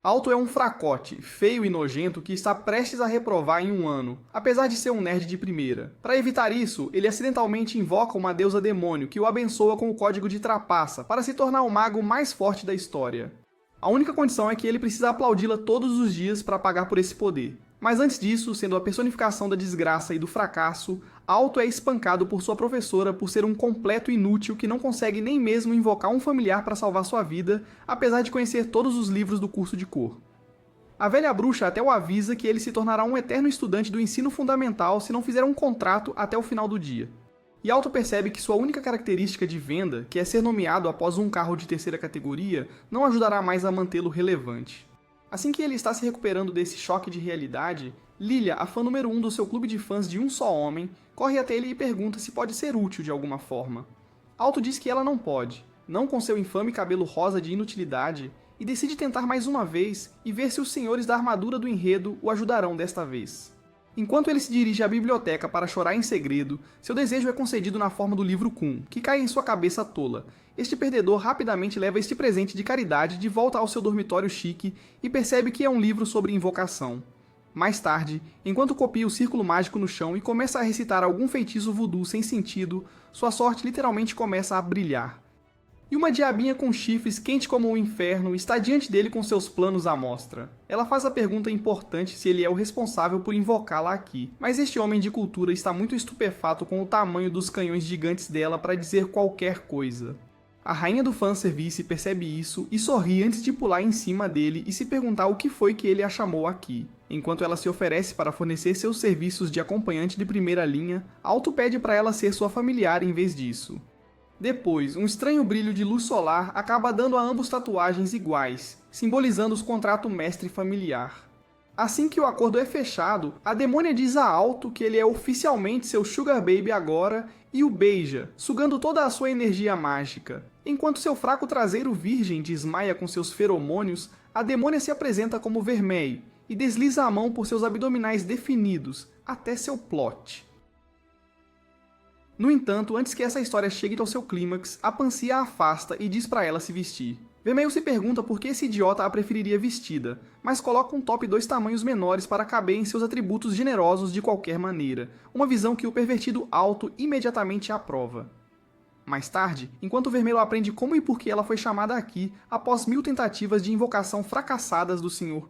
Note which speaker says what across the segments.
Speaker 1: Alto é um fracote, feio e nojento que está prestes a reprovar em um ano, apesar de ser um nerd de primeira. Para evitar isso, ele acidentalmente invoca uma deusa demônio que o abençoa com o código de trapaça para se tornar o mago mais forte da história. A única condição é que ele precisa aplaudi-la todos os dias para pagar por esse poder. Mas antes disso, sendo a personificação da desgraça e do fracasso, Alto é espancado por sua professora por ser um completo inútil que não consegue nem mesmo invocar um familiar para salvar sua vida, apesar de conhecer todos os livros do curso de cor. A velha bruxa até o avisa que ele se tornará um eterno estudante do ensino fundamental se não fizer um contrato até o final do dia. E Alto percebe que sua única característica de venda, que é ser nomeado após um carro de terceira categoria, não ajudará mais a mantê-lo relevante. Assim que ele está se recuperando desse choque de realidade, Lilia, a fã número 1 do seu clube de fãs de um só homem, corre até ele e pergunta se pode ser útil de alguma forma. Alto diz que ela não pode, não com seu infame cabelo rosa de inutilidade, e decide tentar mais uma vez e ver se os senhores da armadura do enredo o ajudarão desta vez. Enquanto ele se dirige à biblioteca para chorar em segredo, seu desejo é concedido na forma do livro Kun, que cai em sua cabeça tola. Este perdedor rapidamente leva este presente de caridade de volta ao seu dormitório chique e percebe que é um livro sobre invocação. Mais tarde, enquanto copia o círculo mágico no chão e começa a recitar algum feitiço voodoo sem sentido, sua sorte literalmente começa a brilhar. E uma diabinha com chifres quente como o inferno está diante dele com seus planos à mostra. Ela faz a pergunta importante se ele é o responsável por invocá-la aqui, mas este homem de cultura está muito estupefato com o tamanho dos canhões gigantes dela para dizer qualquer coisa. A rainha do fanservice percebe isso e sorri antes de pular em cima dele e se perguntar o que foi que ele a chamou aqui. Enquanto ela se oferece para fornecer seus serviços de acompanhante de primeira linha, Alto pede para ela ser sua familiar em vez disso. Depois, um estranho brilho de luz solar acaba dando a ambos tatuagens iguais, simbolizando os contrato mestre familiar. Assim que o acordo é fechado, a demônia diz a Alto que ele é oficialmente seu Sugar Baby agora e o beija, sugando toda a sua energia mágica. Enquanto seu fraco traseiro virgem desmaia com seus feromônios, a demônia se apresenta como vermelho e desliza a mão por seus abdominais definidos, até seu plot. No entanto, antes que essa história chegue ao seu clímax, a Pansy a afasta e diz para ela se vestir. Vermelho se pergunta por que esse idiota a preferiria vestida, mas coloca um top 2 tamanhos menores para caber em seus atributos generosos de qualquer maneira, uma visão que o pervertido Alto imediatamente aprova. Mais tarde, enquanto o Vermelho aprende como e por que ela foi chamada aqui, após 1000 tentativas de invocação fracassadas do Sr.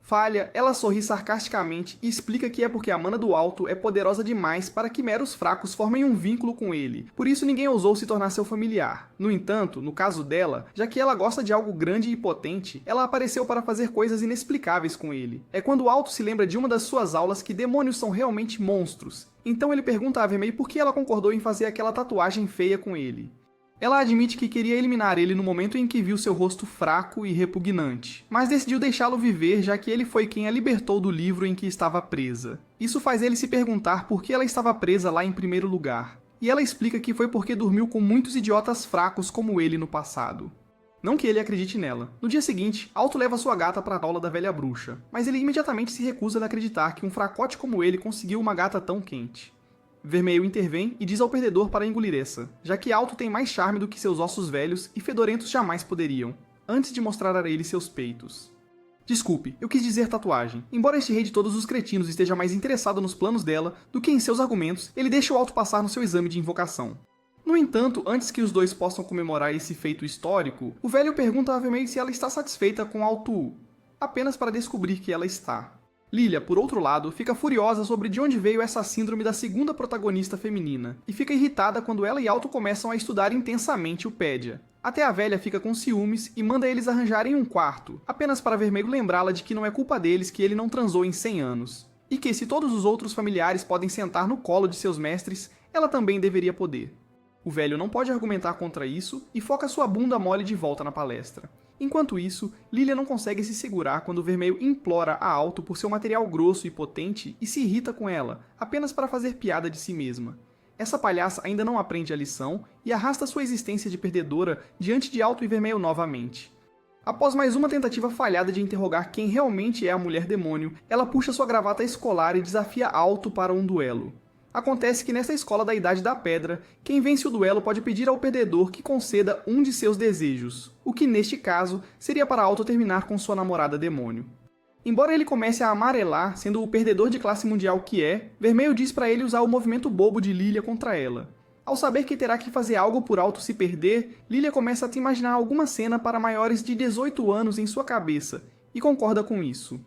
Speaker 1: Falha, ela sorri sarcasticamente e explica que é porque a mana do Alto é poderosa demais para que meros fracos formem um vínculo com ele, por isso ninguém ousou se tornar seu familiar. No entanto, no caso dela, já que ela gosta de algo grande e potente, ela apareceu para fazer coisas inexplicáveis com ele. É quando o Alto se lembra de uma das suas aulas que demônios são realmente monstros. Então ele pergunta a Vermelho por que ela concordou em fazer aquela tatuagem feia com ele. Ela admite que queria eliminar ele no momento em que viu seu rosto fraco e repugnante, mas decidiu deixá-lo viver já que ele foi quem a libertou do livro em que estava presa. Isso faz ele se perguntar por que ela estava presa lá em primeiro lugar, e ela explica que foi porque dormiu com muitos idiotas fracos como ele no passado. Não que ele acredite nela. No dia seguinte, Alto leva sua gata para a aula da velha bruxa, mas ele imediatamente se recusa a acreditar que um fracote como ele conseguiu uma gata tão quente. Vermelho intervém e diz ao perdedor para engolir essa, já que Alto tem mais charme do que seus ossos velhos e fedorentos jamais poderiam, antes de mostrar a ele seus peitos. Desculpe, eu quis dizer tatuagem. Embora este rei de todos os cretinos esteja mais interessado nos planos dela do que em seus argumentos, ele deixa o Alto passar no seu exame de invocação. No entanto, antes que os dois possam comemorar esse feito histórico, o velho pergunta a Vermelho se ela está satisfeita com Alto, apenas para descobrir que ela está. Lilia, por outro lado, fica furiosa sobre de onde veio essa síndrome da segunda protagonista feminina, e fica irritada quando ela e Alto começam a estudar intensamente o Pédia. Até a velha fica com ciúmes e manda eles arranjarem um quarto, apenas para Vermelho lembrá-la de que não é culpa deles que ele não transou em 100 anos. E que se todos os outros familiares podem sentar no colo de seus mestres, ela também deveria poder. O velho não pode argumentar contra isso e foca sua bunda mole de volta na palestra. Enquanto isso, Lilia não consegue se segurar quando o Vermelho implora a Alto por seu material grosso e potente e se irrita com ela, apenas para fazer piada de si mesma. Essa palhaça ainda não aprende a lição e arrasta sua existência de perdedora diante de Alto e Vermelho novamente. Após mais uma tentativa falhada de interrogar quem realmente é a mulher demônio, ela puxa sua gravata escolar e desafia Alto para um duelo. Acontece que nessa escola da Idade da Pedra, quem vence o duelo pode pedir ao perdedor que conceda um de seus desejos, o que neste caso seria para Alto terminar com sua namorada demônio. Embora ele comece a amarelar, sendo o perdedor de classe mundial que é, Vermelho diz para ele usar o movimento bobo de Lilia contra ela. Ao saber que terá que fazer algo por Alto se perder, Lilia começa a te imaginar alguma cena para maiores de 18 anos em sua cabeça, e concorda com isso.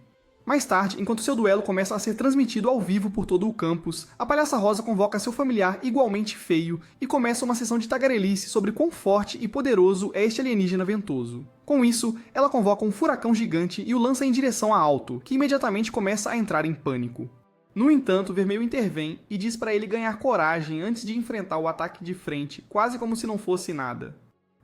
Speaker 1: Mais tarde, enquanto seu duelo começa a ser transmitido ao vivo por todo o campus, a Palhaça Rosa convoca seu familiar igualmente feio e começa uma sessão de tagarelice sobre quão forte e poderoso é este alienígena ventoso. Com isso, ela convoca um furacão gigante e o lança em direção a Alto, que imediatamente começa a entrar em pânico. No entanto, Vermelho intervém e diz para ele ganhar coragem antes de enfrentar o ataque de frente, quase como se não fosse nada.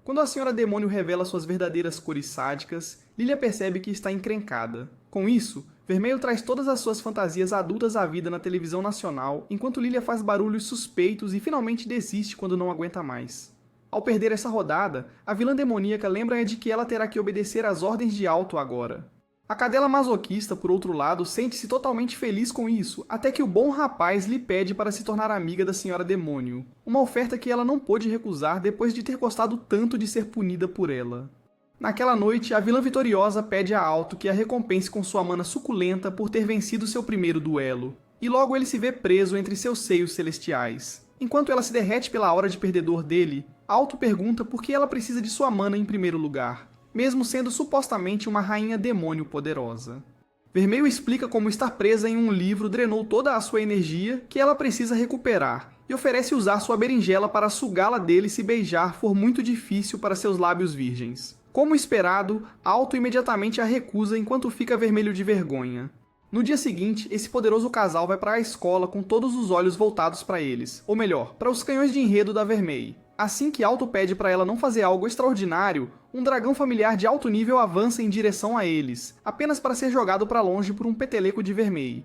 Speaker 1: Quando a Senhora Demônio revela suas verdadeiras cores sádicas, Lilia percebe que está encrencada. Com isso, Vermelho traz todas as suas fantasias adultas à vida na televisão nacional, enquanto Lilia faz barulhos suspeitos e finalmente desiste quando não aguenta mais. Ao perder essa rodada, a vilã demoníaca lembra de que ela terá que obedecer às ordens de Alto agora. A cadela masoquista, por outro lado, sente-se totalmente feliz com isso, até que o bom rapaz lhe pede para se tornar amiga da Senhora Demônio, uma oferta que ela não pôde recusar depois de ter gostado tanto de ser punida por ela. Naquela noite, a vilã vitoriosa pede a Alto que a recompense com sua mana suculenta por ter vencido seu primeiro duelo, e logo ele se vê preso entre seus seios celestiais. Enquanto ela se derrete pela aura de perdedor dele, Alto pergunta por que ela precisa de sua mana em primeiro lugar, mesmo sendo supostamente uma rainha demônio poderosa. Vermelho explica como estar presa em um livro drenou toda a sua energia que ela precisa recuperar, e oferece usar sua berinjela para sugá-la dele se beijar for muito difícil para seus lábios virgens. Como esperado, Alto imediatamente a recusa enquanto fica vermelho de vergonha. No dia seguinte, esse poderoso casal vai para a escola com todos os olhos voltados para eles, ou melhor, para os canhões de enredo da Vermelho. Assim que Alto pede para ela não fazer algo extraordinário, um dragão familiar de alto nível avança em direção a eles, apenas para ser jogado para longe por um peteleco de Vermelho.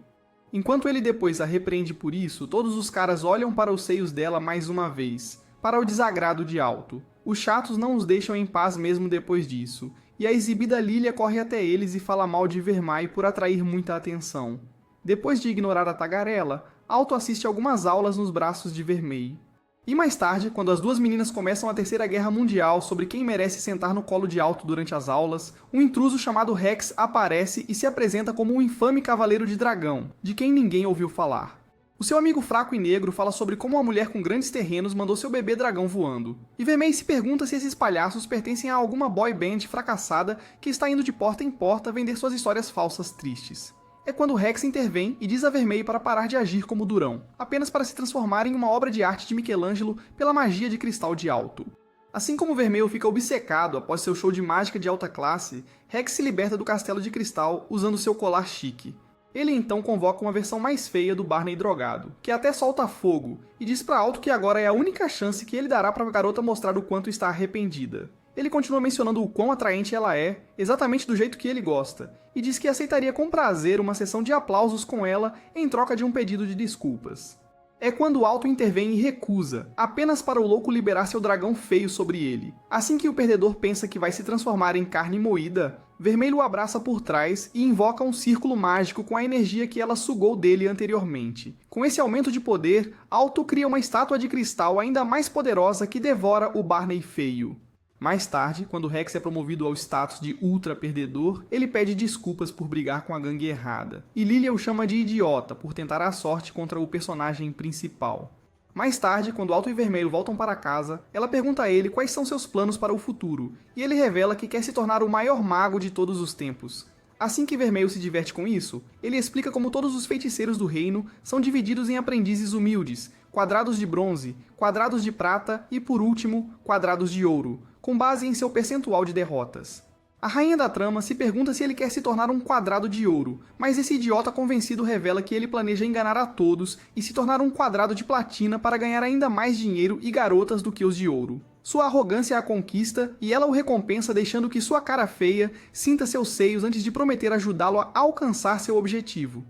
Speaker 1: Enquanto ele depois a repreende por isso, todos os caras olham para os seios dela mais uma vez, para o desagrado de Alto. Os chatos não os deixam em paz mesmo depois disso, e a exibida Lilia corre até eles e fala mal de Vermelho por atrair muita atenção. Depois de ignorar a tagarela, Alto assiste algumas aulas nos braços de Vermelho. E mais tarde, quando as duas meninas começam a Terceira Guerra Mundial sobre quem merece sentar no colo de Alto durante as aulas, um intruso chamado Rex aparece e se apresenta como um infame cavaleiro de dragão, de quem ninguém ouviu falar. O seu amigo fraco e negro fala sobre como uma mulher com grandes terrenos mandou seu bebê dragão voando. E Vermelho se pergunta se esses palhaços pertencem a alguma boy band fracassada que está indo de porta em porta vender suas histórias falsas tristes. É quando Rex intervém e diz a Vermelho para parar de agir como durão, apenas para se transformar em uma obra de arte de Michelangelo pela magia de cristal de Alto. Assim como Vermelho fica obcecado após seu show de mágica de alta classe, Rex se liberta do castelo de cristal usando seu colar chique. Ele então convoca uma versão mais feia do Barney drogado, que até solta fogo, e diz para Alto que agora é a única chance que ele dará para a garota mostrar o quanto está arrependida. Ele continua mencionando o quão atraente ela é, exatamente do jeito que ele gosta, e diz que aceitaria com prazer uma sessão de aplausos com ela em troca de um pedido de desculpas. É quando Alto intervém e recusa, apenas para o louco liberar seu dragão feio sobre ele. Assim que o perdedor pensa que vai se transformar em carne moída, Vermelho o abraça por trás e invoca um círculo mágico com a energia que ela sugou dele anteriormente. Com esse aumento de poder, Alto cria uma estátua de cristal ainda mais poderosa que devora o Barney feio. Mais tarde, quando Rex é promovido ao status de ultra perdedor, ele pede desculpas por brigar com a gangue errada, e Lilia o chama de idiota por tentar a sorte contra o personagem principal. Mais tarde, quando Alto e Vermelho voltam para casa, ela pergunta a ele quais são seus planos para o futuro, e ele revela que quer se tornar o maior mago de todos os tempos. Assim que Vermelho se diverte com isso, ele explica como todos os feiticeiros do reino são divididos em aprendizes humildes, quadrados de bronze, quadrados de prata e, por último, quadrados de ouro, com base em seu percentual de derrotas. A rainha da trama se pergunta se ele quer se tornar um quadrado de ouro, mas esse idiota convencido revela que ele planeja enganar a todos e se tornar um quadrado de platina para ganhar ainda mais dinheiro e garotas do que os de ouro. Sua arrogância a conquista e ela o recompensa deixando que sua cara feia sinta seus seios antes de prometer ajudá-lo a alcançar seu objetivo.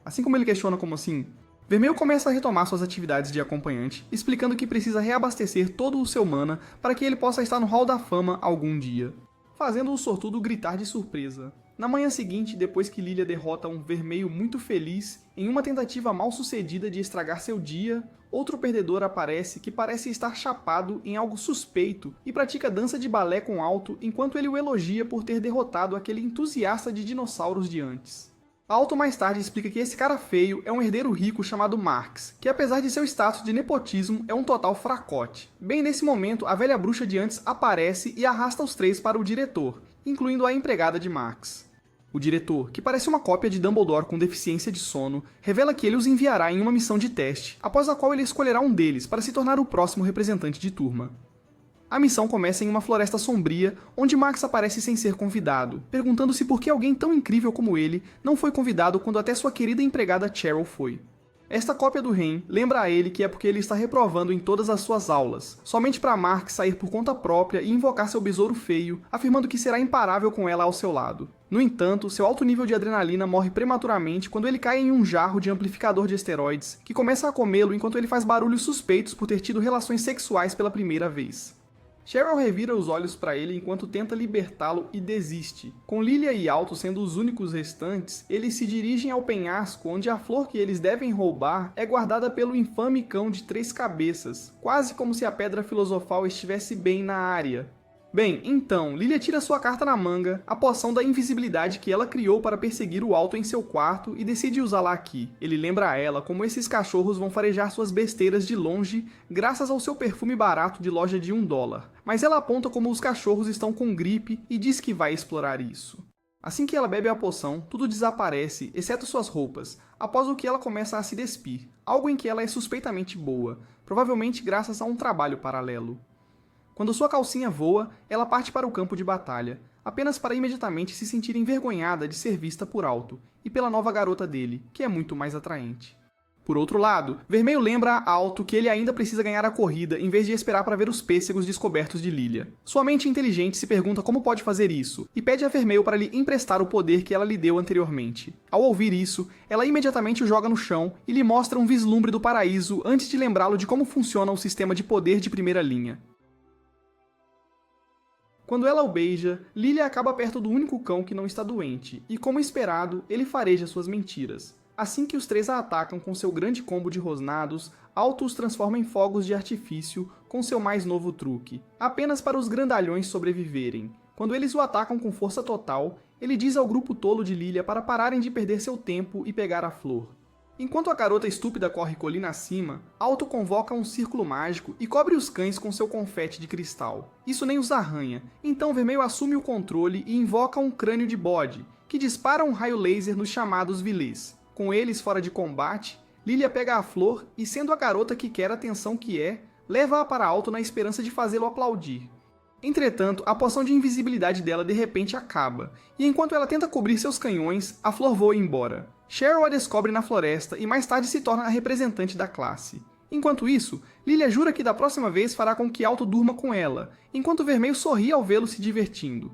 Speaker 1: Assim como ele questiona como assim, Vermelho começa a retomar suas atividades de acompanhante, explicando que precisa reabastecer todo o seu mana para que ele possa estar no Hall da Fama algum dia, fazendo o sortudo gritar de surpresa. Na manhã seguinte, depois que Lilia derrota um vermelho muito feliz em uma tentativa mal sucedida de estragar seu dia, outro perdedor aparece que parece estar chapado em algo suspeito e pratica dança de balé com Alto enquanto ele o elogia por ter derrotado aquele entusiasta de dinossauros de antes. Alto mais tarde explica que esse cara feio é um herdeiro rico chamado Marx, que apesar de seu status de nepotismo é um total fracote. Bem nesse momento, a velha bruxa de antes aparece e arrasta os três para o diretor, incluindo a empregada de Marx. O diretor, que parece uma cópia de Dumbledore com deficiência de sono, revela que ele os enviará em uma missão de teste, após a qual ele escolherá um deles para se tornar o próximo representante de turma. A missão começa em uma floresta sombria, onde Max aparece sem ser convidado, perguntando-se por que alguém tão incrível como ele não foi convidado quando até sua querida empregada Cheryl foi. Esta cópia do Ren lembra a ele que é porque ele está reprovando em todas as suas aulas, somente para Mark sair por conta própria e invocar seu besouro feio, afirmando que será imparável com ela ao seu lado. No entanto, seu alto nível de adrenalina morre prematuramente quando ele cai em um jarro de amplificador de esteroides, que começa a comê-lo enquanto ele faz barulhos suspeitos por ter tido relações sexuais pela primeira vez. Cheryl revira os olhos para ele enquanto tenta libertá-lo e desiste. Com Lilia e Alto sendo os únicos restantes, eles se dirigem ao penhasco onde a flor que eles devem roubar é guardada pelo infame cão de 3 cabeças, quase como se a pedra filosofal estivesse bem na área. Bem, então, Lilia tira sua carta na manga, a poção da invisibilidade que ela criou para perseguir o Alto em seu quarto e decide usá-la aqui. Ele lembra a ela como esses cachorros vão farejar suas besteiras de longe graças ao seu perfume barato de loja de $1. Mas ela aponta como os cachorros estão com gripe e diz que vai explorar isso. Assim que ela bebe a poção, tudo desaparece, exceto suas roupas, após o que ela começa a se despir, algo em que ela é suspeitamente boa, provavelmente graças a um trabalho paralelo. Quando sua calcinha voa, ela parte para o campo de batalha, apenas para imediatamente se sentir envergonhada de ser vista por Alto, e pela nova garota dele, que é muito mais atraente. Por outro lado, Vermelho lembra a Alto que ele ainda precisa ganhar a corrida em vez de esperar para ver os pêssegos descobertos de Lilia. Sua mente inteligente se pergunta como pode fazer isso, e pede a Vermelho para lhe emprestar o poder que ela lhe deu anteriormente. Ao ouvir isso, ela imediatamente o joga no chão e lhe mostra um vislumbre do paraíso antes de lembrá-lo de como funciona o sistema de poder de primeira linha. Quando ela o beija, Lilia acaba perto do único cão que não está doente, e como esperado, ele fareja suas mentiras. Assim que os três a atacam com seu grande combo de rosnados, Alto os transforma em fogos de artifício com seu mais novo truque, apenas para os grandalhões sobreviverem. Quando eles o atacam com força total, ele diz ao grupo tolo de Lilia para pararem de perder seu tempo e pegar a flor. Enquanto a garota estúpida corre colina acima, Alto convoca um círculo mágico e cobre os cães com seu confete de cristal. Isso nem os arranha, então Vermelho assume o controle e invoca um crânio de bode, que dispara um raio laser nos chamados vilês. Com eles fora de combate, Lilia pega a flor e, sendo a garota que quer atenção que é, leva-a para Alto na esperança de fazê-lo aplaudir. Entretanto, a poção de invisibilidade dela de repente acaba, e enquanto ela tenta cobrir seus canhões, a flor voa embora. Cheryl a descobre na floresta e mais tarde se torna a representante da classe. Enquanto isso, Lilia jura que da próxima vez fará com que Alto durma com ela, enquanto Vermelho sorri ao vê-lo se divertindo.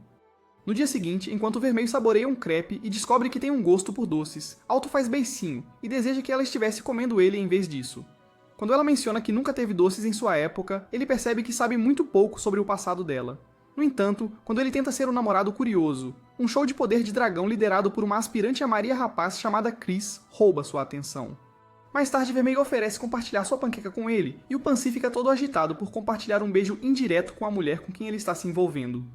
Speaker 1: No dia seguinte, enquanto Vermelho saboreia um crepe e descobre que tem um gosto por doces, Alto faz beicinho e deseja que ela estivesse comendo ele em vez disso. Quando ela menciona que nunca teve doces em sua época, ele percebe que sabe muito pouco sobre o passado dela. No entanto, quando ele tenta ser um namorado curioso, um show de poder de dragão liderado por uma aspirante a Maria Rapaz chamada Chris rouba sua atenção. Mais tarde, Vermelho oferece compartilhar sua panqueca com ele, e o Pansy fica todo agitado por compartilhar um beijo indireto com a mulher com quem ele está se envolvendo.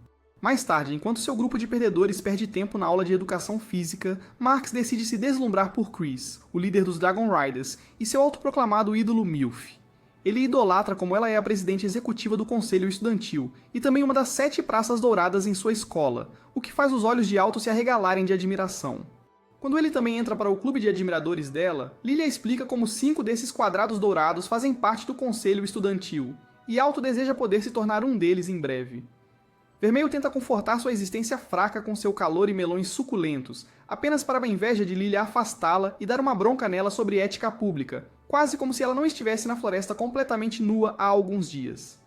Speaker 1: Mais tarde, enquanto seu grupo de perdedores perde tempo na aula de educação física, Marx decide se deslumbrar por Chris, o líder dos Dragon Riders, e seu autoproclamado ídolo Milf. Ele idolatra como ela é a presidente executiva do conselho estudantil, e também uma das 7 praças douradas em sua escola, o que faz os olhos de Alto se arregalarem de admiração. Quando ele também entra para o clube de admiradores dela, Lilia explica como 5 desses quadrados dourados fazem parte do conselho estudantil, e Alto deseja poder se tornar um deles em breve. Vermelho tenta confortar sua existência fraca com seu calor e melões suculentos, apenas para a inveja de Lilia afastá-la e dar uma bronca nela sobre ética pública, quase como se ela não estivesse na floresta completamente nua há alguns dias.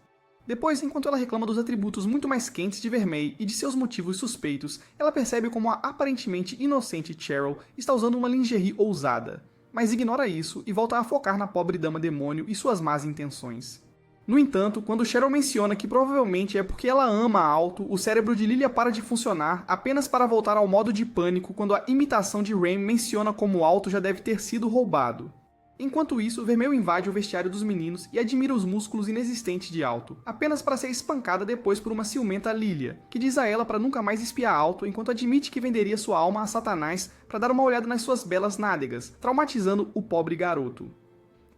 Speaker 1: Depois, enquanto ela reclama dos atributos muito mais quentes de Vermelho e de seus motivos suspeitos, ela percebe como a aparentemente inocente Cheryl está usando uma lingerie ousada, mas ignora isso e volta a focar na pobre dama demônio e suas más intenções. No entanto, quando Cheryl menciona que provavelmente é porque ela ama Alto, o cérebro de Lilia para de funcionar apenas para voltar ao modo de pânico quando a imitação de Rain menciona como Alto já deve ter sido roubado. Enquanto isso, Vermelho invade o vestiário dos meninos e admira os músculos inexistentes de Alto, apenas para ser espancada depois por uma ciumenta Lilia, que diz a ela para nunca mais espiar Alto enquanto admite que venderia sua alma a Satanás para dar uma olhada nas suas belas nádegas, traumatizando o pobre garoto.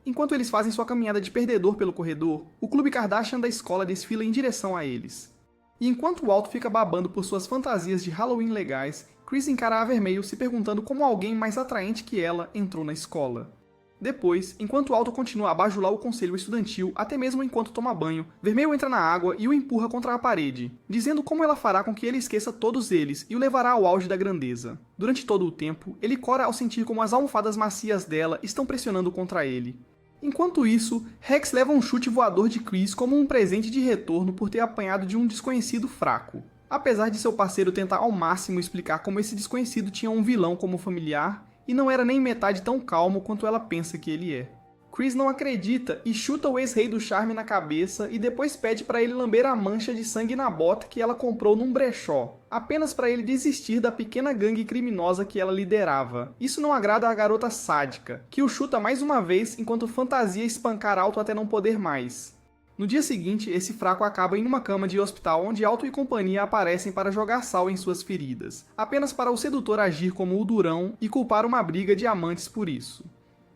Speaker 1: Enquanto eles fazem sua caminhada de perdedor pelo corredor, o clube Kardashian da escola desfila em direção a eles. E enquanto o Alto fica babando por suas fantasias de Halloween legais, Chris encara a Vermelho se perguntando como alguém mais atraente que ela entrou na escola. Depois, enquanto o Alto continua a bajular o conselho estudantil, até mesmo enquanto toma banho, Vermelho entra na água e o empurra contra a parede, dizendo como ela fará com que ele esqueça todos eles e o levará ao auge da grandeza. Durante todo o tempo, ele cora ao sentir como as almofadas macias dela estão pressionando contra ele. Enquanto isso, Rex leva um chute voador de Chris como um presente de retorno por ter apanhado de um desconhecido fraco. Apesar de seu parceiro tentar ao máximo explicar como esse desconhecido tinha um vilão como familiar, e não era nem metade tão calmo quanto ela pensa que ele é. Chris não acredita e chuta o ex-rei do charme na cabeça e depois pede para ele lamber a mancha de sangue na bota que ela comprou num brechó, apenas para ele desistir da pequena gangue criminosa que ela liderava. Isso não agrada a garota sádica, que o chuta mais uma vez enquanto fantasia espancar Alto até não poder mais. No dia seguinte, esse fraco acaba em uma cama de hospital onde Alto e companhia aparecem para jogar sal em suas feridas, apenas para o sedutor agir como o durão e culpar uma briga de amantes por isso.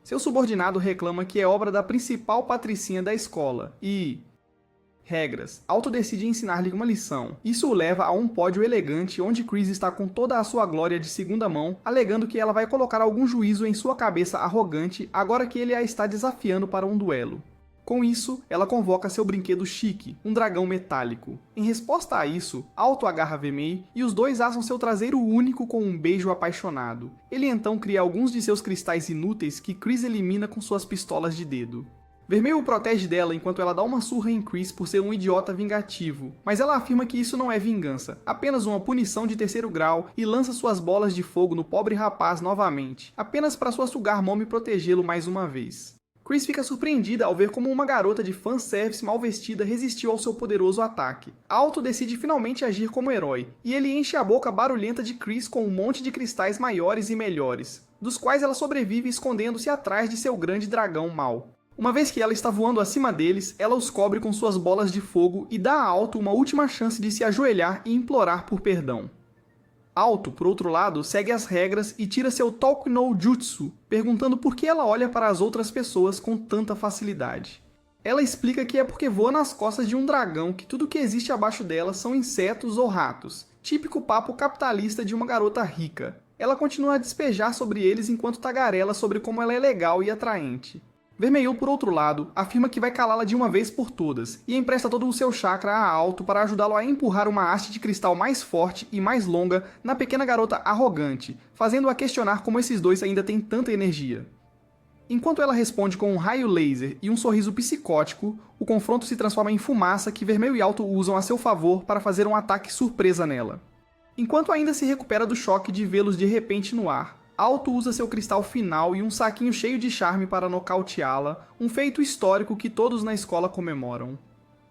Speaker 1: Seu subordinado reclama que é obra da principal patricinha da escola e... regras. Alto decide ensinar-lhe uma lição. Isso o leva a um pódio elegante onde Chris está com toda a sua glória de segunda mão, alegando que ela vai colocar algum juízo em sua cabeça arrogante agora que ele a está desafiando para um duelo. Com isso, ela convoca seu brinquedo chique, um dragão metálico. Em resposta a isso, Alto agarra Vermelho e os dois assam seu traseiro único com um beijo apaixonado. Ele então cria alguns de seus cristais inúteis que Chris elimina com suas pistolas de dedo. Vermelho o protege dela enquanto ela dá uma surra em Chris por ser um idiota vingativo, mas ela afirma que isso não é vingança, apenas uma punição de terceiro grau e lança suas bolas de fogo no pobre rapaz novamente, apenas para sua sugar mom protegê-lo mais uma vez. Chris fica surpreendida ao ver como uma garota de fanservice mal vestida resistiu ao seu poderoso ataque. Alto decide finalmente agir como herói, e ele enche a boca barulhenta de Chris com um monte de cristais maiores e melhores, dos quais ela sobrevive escondendo-se atrás de seu grande dragão mau. Uma vez que ela está voando acima deles, ela os cobre com suas bolas de fogo e dá a Alto uma última chance de se ajoelhar e implorar por perdão. Alto, por outro lado, segue as regras e tira seu Toku no Jutsu, perguntando por que ela olha para as outras pessoas com tanta facilidade. Ela explica que é porque voa nas costas de um dragão que tudo que existe abaixo dela são insetos ou ratos, típico papo capitalista de uma garota rica. Ela continua a despejar sobre eles enquanto tagarela sobre como ela é legal e atraente. Vermelho, por outro lado, afirma que vai calá-la de uma vez por todas, e empresta todo o seu chakra a Alto para ajudá-lo a empurrar uma haste de cristal mais forte e mais longa na pequena garota arrogante, fazendo-a questionar como esses dois ainda têm tanta energia. Enquanto ela responde com um raio laser e um sorriso psicótico, o confronto se transforma em fumaça que Vermelho e Alto usam a seu favor para fazer um ataque surpresa nela. Enquanto ainda se recupera do choque de vê-los de repente no ar, Alto usa seu cristal final e um saquinho cheio de charme para nocauteá-la, um feito histórico que todos na escola comemoram.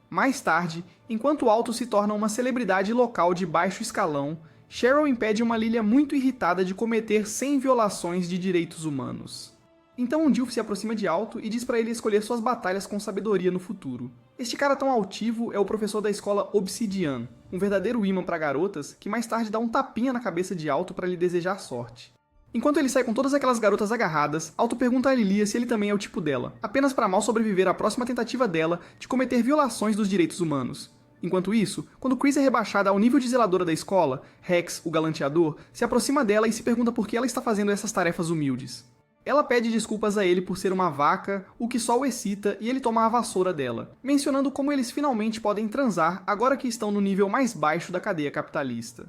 Speaker 1: Mais tarde, enquanto Alto se torna uma celebridade local de baixo escalão, Cheryl impede uma Lilia muito irritada de cometer 100 violações de direitos humanos. Então Dilf se aproxima de Alto e diz para ele escolher suas batalhas com sabedoria no futuro. Este cara tão altivo é o professor da escola Obsidian, um verdadeiro imã para garotas que mais tarde dá um tapinha na cabeça de Alto para lhe desejar sorte. Enquanto ele sai com todas aquelas garotas agarradas, Alto pergunta a Lilia se ele também é o tipo dela, apenas para mal sobreviver à próxima tentativa dela de cometer violações dos direitos humanos. Enquanto isso, quando Chris é rebaixada ao nível de zeladora da escola, Rex, o galanteador, se aproxima dela e se pergunta por que ela está fazendo essas tarefas humildes. Ela pede desculpas a ele por ser uma vaca, o que só o excita, e ele toma a vassoura dela, mencionando como eles finalmente podem transar agora que estão no nível mais baixo da cadeia capitalista.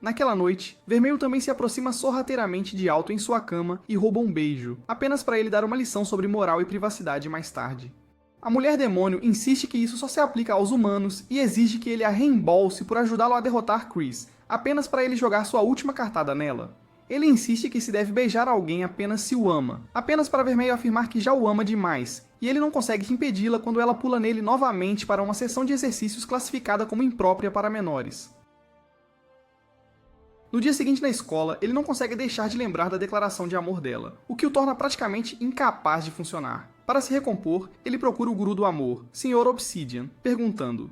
Speaker 1: Naquela noite, Vermelho também se aproxima sorrateiramente de Alto em sua cama e rouba um beijo, apenas para ele dar uma lição sobre moral e privacidade mais tarde. A mulher demônio insiste que isso só se aplica aos humanos e exige que ele a reembolse por ajudá-lo a derrotar Chris, apenas para ele jogar sua última cartada nela. Ele insiste que se deve beijar alguém apenas se o ama, apenas para Vermelho afirmar que já o ama demais, e ele não consegue impedi-la quando ela pula nele novamente para uma sessão de exercícios classificada como imprópria para menores. No dia seguinte na escola, ele não consegue deixar de lembrar da declaração de amor dela, o que o torna praticamente incapaz de funcionar. Para se recompor, ele procura o guru do amor, Sr. Obsidian, perguntando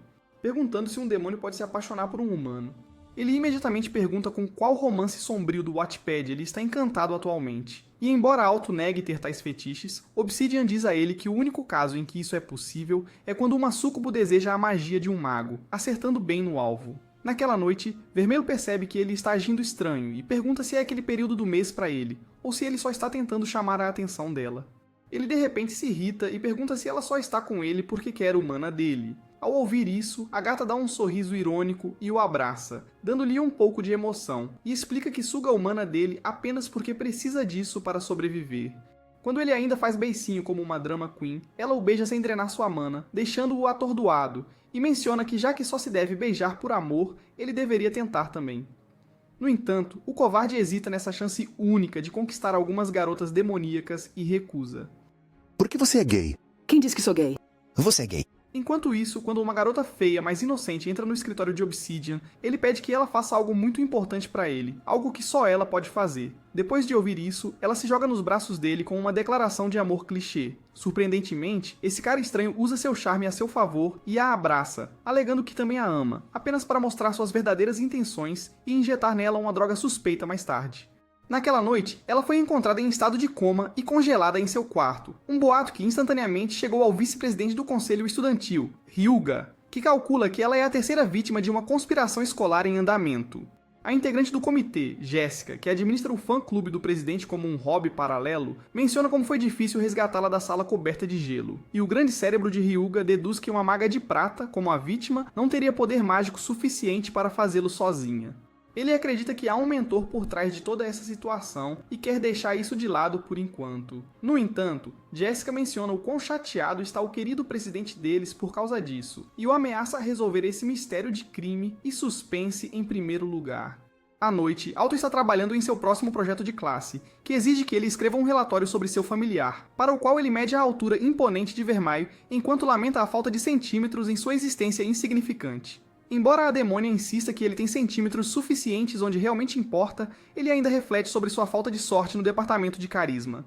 Speaker 1: se um demônio pode se apaixonar por um humano. Ele imediatamente pergunta com qual romance sombrio do Wattpad ele está encantado atualmente. E embora Alto negue ter tais fetiches, Obsidian diz a ele que o único caso em que isso é possível é quando uma súcubo deseja a magia de um mago, acertando bem no alvo. Naquela noite, Vermelho percebe que ele está agindo estranho e pergunta se é aquele período do mês para ele, ou se ele só está tentando chamar a atenção dela. Ele de repente se irrita e pergunta se ela só está com ele porque quer o mana dele. Ao ouvir isso, a gata dá um sorriso irônico e o abraça, dando-lhe um pouco de emoção, e explica que suga o mana dele apenas porque precisa disso para sobreviver. Quando ele ainda faz beicinho como uma drama queen, ela o beija sem drenar sua mana, deixando-o atordoado, e menciona que já que só se deve beijar por amor, ele deveria tentar também. No entanto, o covarde hesita nessa chance única de conquistar algumas garotas demoníacas e recusa.
Speaker 2: Por que você é gay?
Speaker 3: Quem disse que sou gay?
Speaker 2: Você é gay.
Speaker 1: Enquanto isso, quando uma garota feia, mas inocente entra no escritório de Obsidian, ele pede que ela faça algo muito importante para ele, algo que só ela pode fazer. Depois de ouvir isso, ela se joga nos braços dele com uma declaração de amor clichê. Surpreendentemente, esse cara estranho usa seu charme a seu favor e a abraça, alegando que também a ama, apenas para mostrar suas verdadeiras intenções e injetar nela uma droga suspeita mais tarde. Naquela noite, ela foi encontrada em estado de coma e congelada em seu quarto, um boato que instantaneamente chegou ao vice-presidente do conselho estudantil, Hyuga, que calcula que ela é a terceira vítima de uma conspiração escolar em andamento. A integrante do comitê, Jéssica, que administra o fã-clube do presidente como um hobby paralelo, menciona como foi difícil resgatá-la da sala coberta de gelo, e o grande cérebro de Hyuga deduz que uma maga de prata, como a vítima, não teria poder mágico suficiente para fazê-lo sozinha. Ele acredita que há um mentor por trás de toda essa situação e quer deixar isso de lado por enquanto. No entanto, Jéssica menciona o quão chateado está o querido presidente deles por causa disso, e o ameaça a resolver esse mistério de crime e suspense em primeiro lugar. À noite, Alto está trabalhando em seu próximo projeto de classe, que exige que ele escreva um relatório sobre seu familiar, para o qual ele mede a altura imponente de Vermelho enquanto lamenta a falta de centímetros em sua existência insignificante. Embora a demônia insista que ele tem centímetros suficientes onde realmente importa, ele ainda reflete sobre sua falta de sorte no departamento de carisma.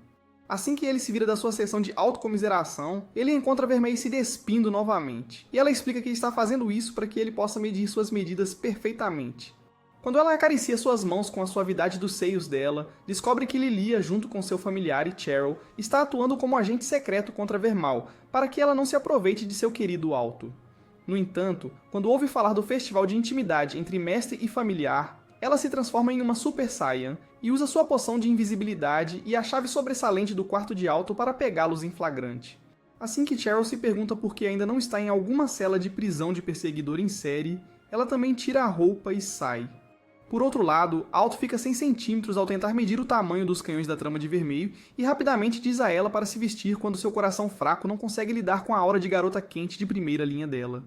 Speaker 1: Assim que ele se vira da sua sessão de autocomiseração, ele encontra Vermelho se despindo novamente, e ela explica que está fazendo isso para que ele possa medir suas medidas perfeitamente. Quando ela acaricia suas mãos com a suavidade dos seios dela, descobre que Lilia, junto com seu familiar e Cheryl, está atuando como agente secreto contra Vermal, para que ela não se aproveite de seu querido Alto. No entanto, quando ouve falar do festival de intimidade entre mestre e familiar, ela se transforma em uma Super Saiyan e usa sua poção de invisibilidade e a chave sobressalente do quarto de Alto para pegá-los em flagrante. Assim que Cheryl se pergunta por que ainda não está em alguma cela de prisão de perseguidor em série, ela também tira a roupa e sai. Por outro lado, Alto fica sem centímetros ao tentar medir o tamanho dos canhões da trama de Vermelho e rapidamente diz a ela para se vestir quando seu coração fraco não consegue lidar com a aura de garota quente de primeira linha dela.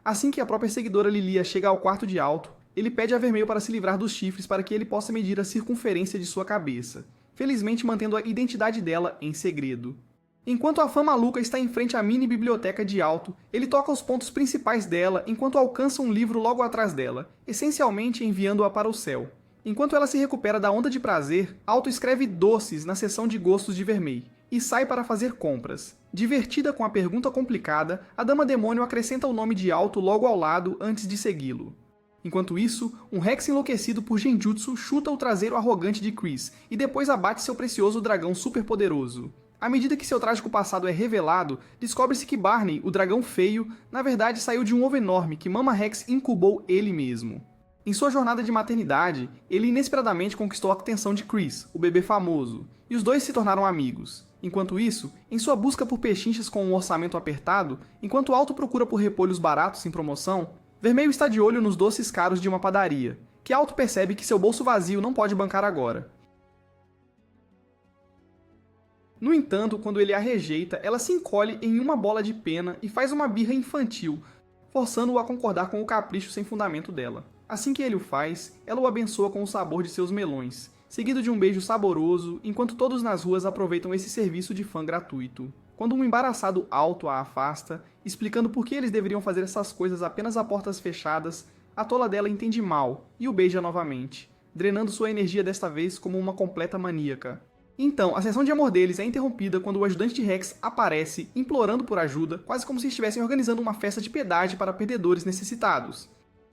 Speaker 1: Assim que a própria seguidora Lilia chega ao quarto de Alto, ele pede a Vermelho para se livrar dos chifres para que ele possa medir a circunferência de sua cabeça, felizmente mantendo a identidade dela em segredo. Enquanto a fã maluca está em frente à mini biblioteca de Alto, ele toca os pontos principais dela enquanto alcança um livro logo atrás dela, essencialmente enviando-a para o céu. Enquanto ela se recupera da onda de prazer, Alto escreve doces na seção de gostos de Vermelho e sai para fazer compras. Divertida com a pergunta complicada, a Dama Demônio acrescenta o nome de Alto logo ao lado antes de segui-lo. Enquanto isso, um Rex enlouquecido por Genjutsu chuta o traseiro arrogante de Chris e depois abate seu precioso dragão superpoderoso. À medida que seu trágico passado é revelado, descobre-se que Barney, o dragão feio, na verdade saiu de um ovo enorme que Mama Rex incubou ele mesmo. Em sua jornada de maternidade, ele inesperadamente conquistou a atenção de Chris, o bebê famoso, e os dois se tornaram amigos. Enquanto isso, em sua busca por pechinchas com um orçamento apertado, enquanto Alto procura por repolhos baratos em promoção, Vermelho está de olho nos doces caros de uma padaria, que Alto percebe que seu bolso vazio não pode bancar agora. No entanto, quando ele a rejeita, ela se encolhe em uma bola de pena e faz uma birra infantil, forçando-o a concordar com o capricho sem fundamento dela. Assim que ele o faz, ela o abençoa com o sabor de seus melões, seguido de um beijo saboroso, enquanto todos nas ruas aproveitam esse serviço de fã gratuito. Quando um embaraçado Alto a afasta, explicando por que eles deveriam fazer essas coisas apenas a portas fechadas, a tola dela entende mal e o beija novamente, drenando sua energia desta vez como uma completa maníaca. Então, a sessão de amor deles é interrompida quando o ajudante de Rex aparece, implorando por ajuda, quase como se estivessem organizando uma festa de piedade para perdedores necessitados.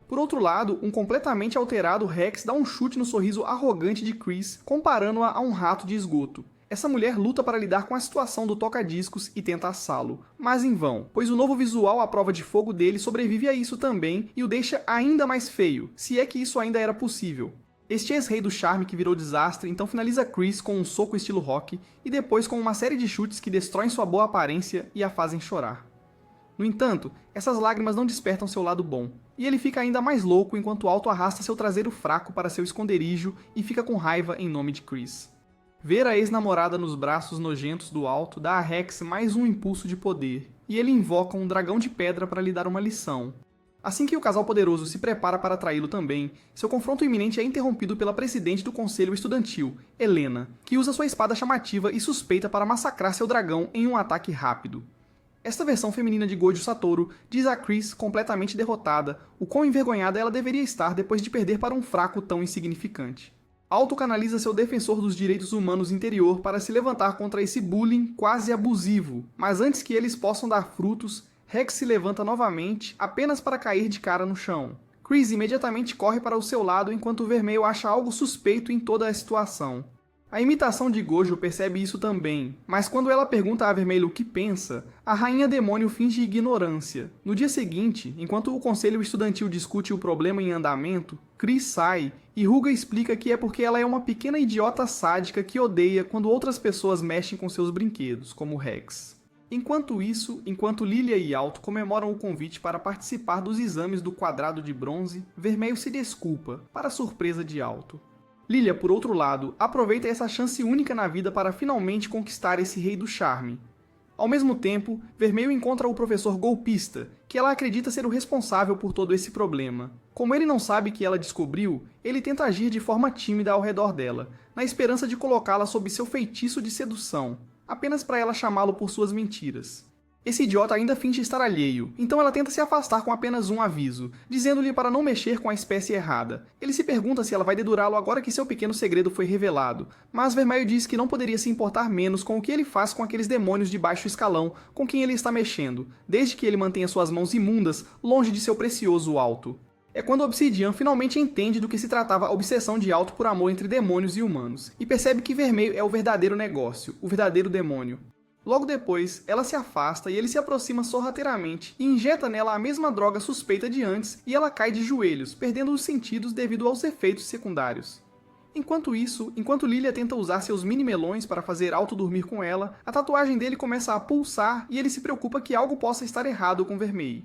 Speaker 1: Por outro lado, um completamente alterado Rex dá um chute no sorriso arrogante de Chris, comparando-a a um rato de esgoto. Essa mulher luta para lidar com a situação do toca-discos e tenta assá-lo, mas em vão, pois o novo visual à prova de fogo dele sobrevive a isso também e o deixa ainda mais feio, se é que isso ainda era possível. Este ex-rei do charme que virou desastre então finaliza Chris com um soco estilo rock e depois com uma série de chutes que destroem sua boa aparência e a fazem chorar. No entanto, essas lágrimas não despertam seu lado bom, e ele fica ainda mais louco enquanto Alto arrasta seu traseiro fraco para seu esconderijo e fica com raiva em nome de Chris. Ver a ex-namorada nos braços nojentos do Alto dá a Rex mais um impulso de poder, e ele invoca um dragão de pedra para lhe dar uma lição. Assim que o casal poderoso se prepara para traí-lo também, seu confronto iminente é interrompido pela presidente do conselho estudantil, Helena, que usa sua espada chamativa e suspeita para massacrar seu dragão em um ataque rápido. Esta versão feminina de Gojo Satoru diz a Chris, completamente derrotada, o quão envergonhada ela deveria estar depois de perder para um fraco tão insignificante. Alto canaliza seu defensor dos direitos humanos interior para se levantar contra esse bullying quase abusivo, mas antes que eles possam dar frutos, Rex se levanta novamente, apenas para cair de cara no chão. Chris imediatamente corre para o seu lado enquanto o Vermelho acha algo suspeito em toda a situação. A imitação de Gojo percebe isso também, mas quando ela pergunta a Vermelho o que pensa, a Rainha Demônio finge ignorância. No dia seguinte, enquanto o conselho estudantil discute o problema em andamento, Chris sai e Ruga explica que é porque ela é uma pequena idiota sádica que odeia quando outras pessoas mexem com seus brinquedos, como Rex. Enquanto Lilia e Alto comemoram o convite para participar dos exames do quadrado de bronze, Vermelho se desculpa, para a surpresa de Alto. Lilia, por outro lado, aproveita essa chance única na vida para finalmente conquistar esse rei do charme. Ao mesmo tempo, Vermelho encontra o professor golpista, que ela acredita ser o responsável por todo esse problema. Como ele não sabe que ela descobriu, ele tenta agir de forma tímida ao redor dela, na esperança de colocá-la sob seu feitiço de sedução, apenas para ela chamá-lo por suas mentiras. Esse idiota ainda finge estar alheio, então ela tenta se afastar com apenas um aviso, dizendo-lhe para não mexer com a espécie errada. Ele se pergunta se ela vai dedurá-lo agora que seu pequeno segredo foi revelado, mas Vermelho diz que não poderia se importar menos com o que ele faz com aqueles demônios de baixo escalão com quem ele está mexendo, desde que ele mantenha suas mãos imundas longe de seu precioso Alto. É quando Obsidian finalmente entende do que se tratava a obsessão de Alto por amor entre demônios e humanos, e percebe que Vermelho é o verdadeiro negócio, o verdadeiro demônio. Logo depois, ela se afasta e ele se aproxima sorrateiramente e injeta nela a mesma droga suspeita de antes e ela cai de joelhos, perdendo os sentidos devido aos efeitos secundários. Enquanto Lilia tenta usar seus mini-melões para fazer Alto dormir com ela, a tatuagem dele começa a pulsar e ele se preocupa que algo possa estar errado com Vermelho.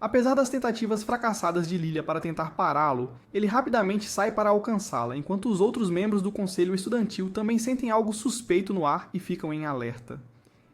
Speaker 1: Apesar das tentativas fracassadas de Lilia para tentar pará-lo, ele rapidamente sai para alcançá-la, enquanto os outros membros do conselho estudantil também sentem algo suspeito no ar e ficam em alerta.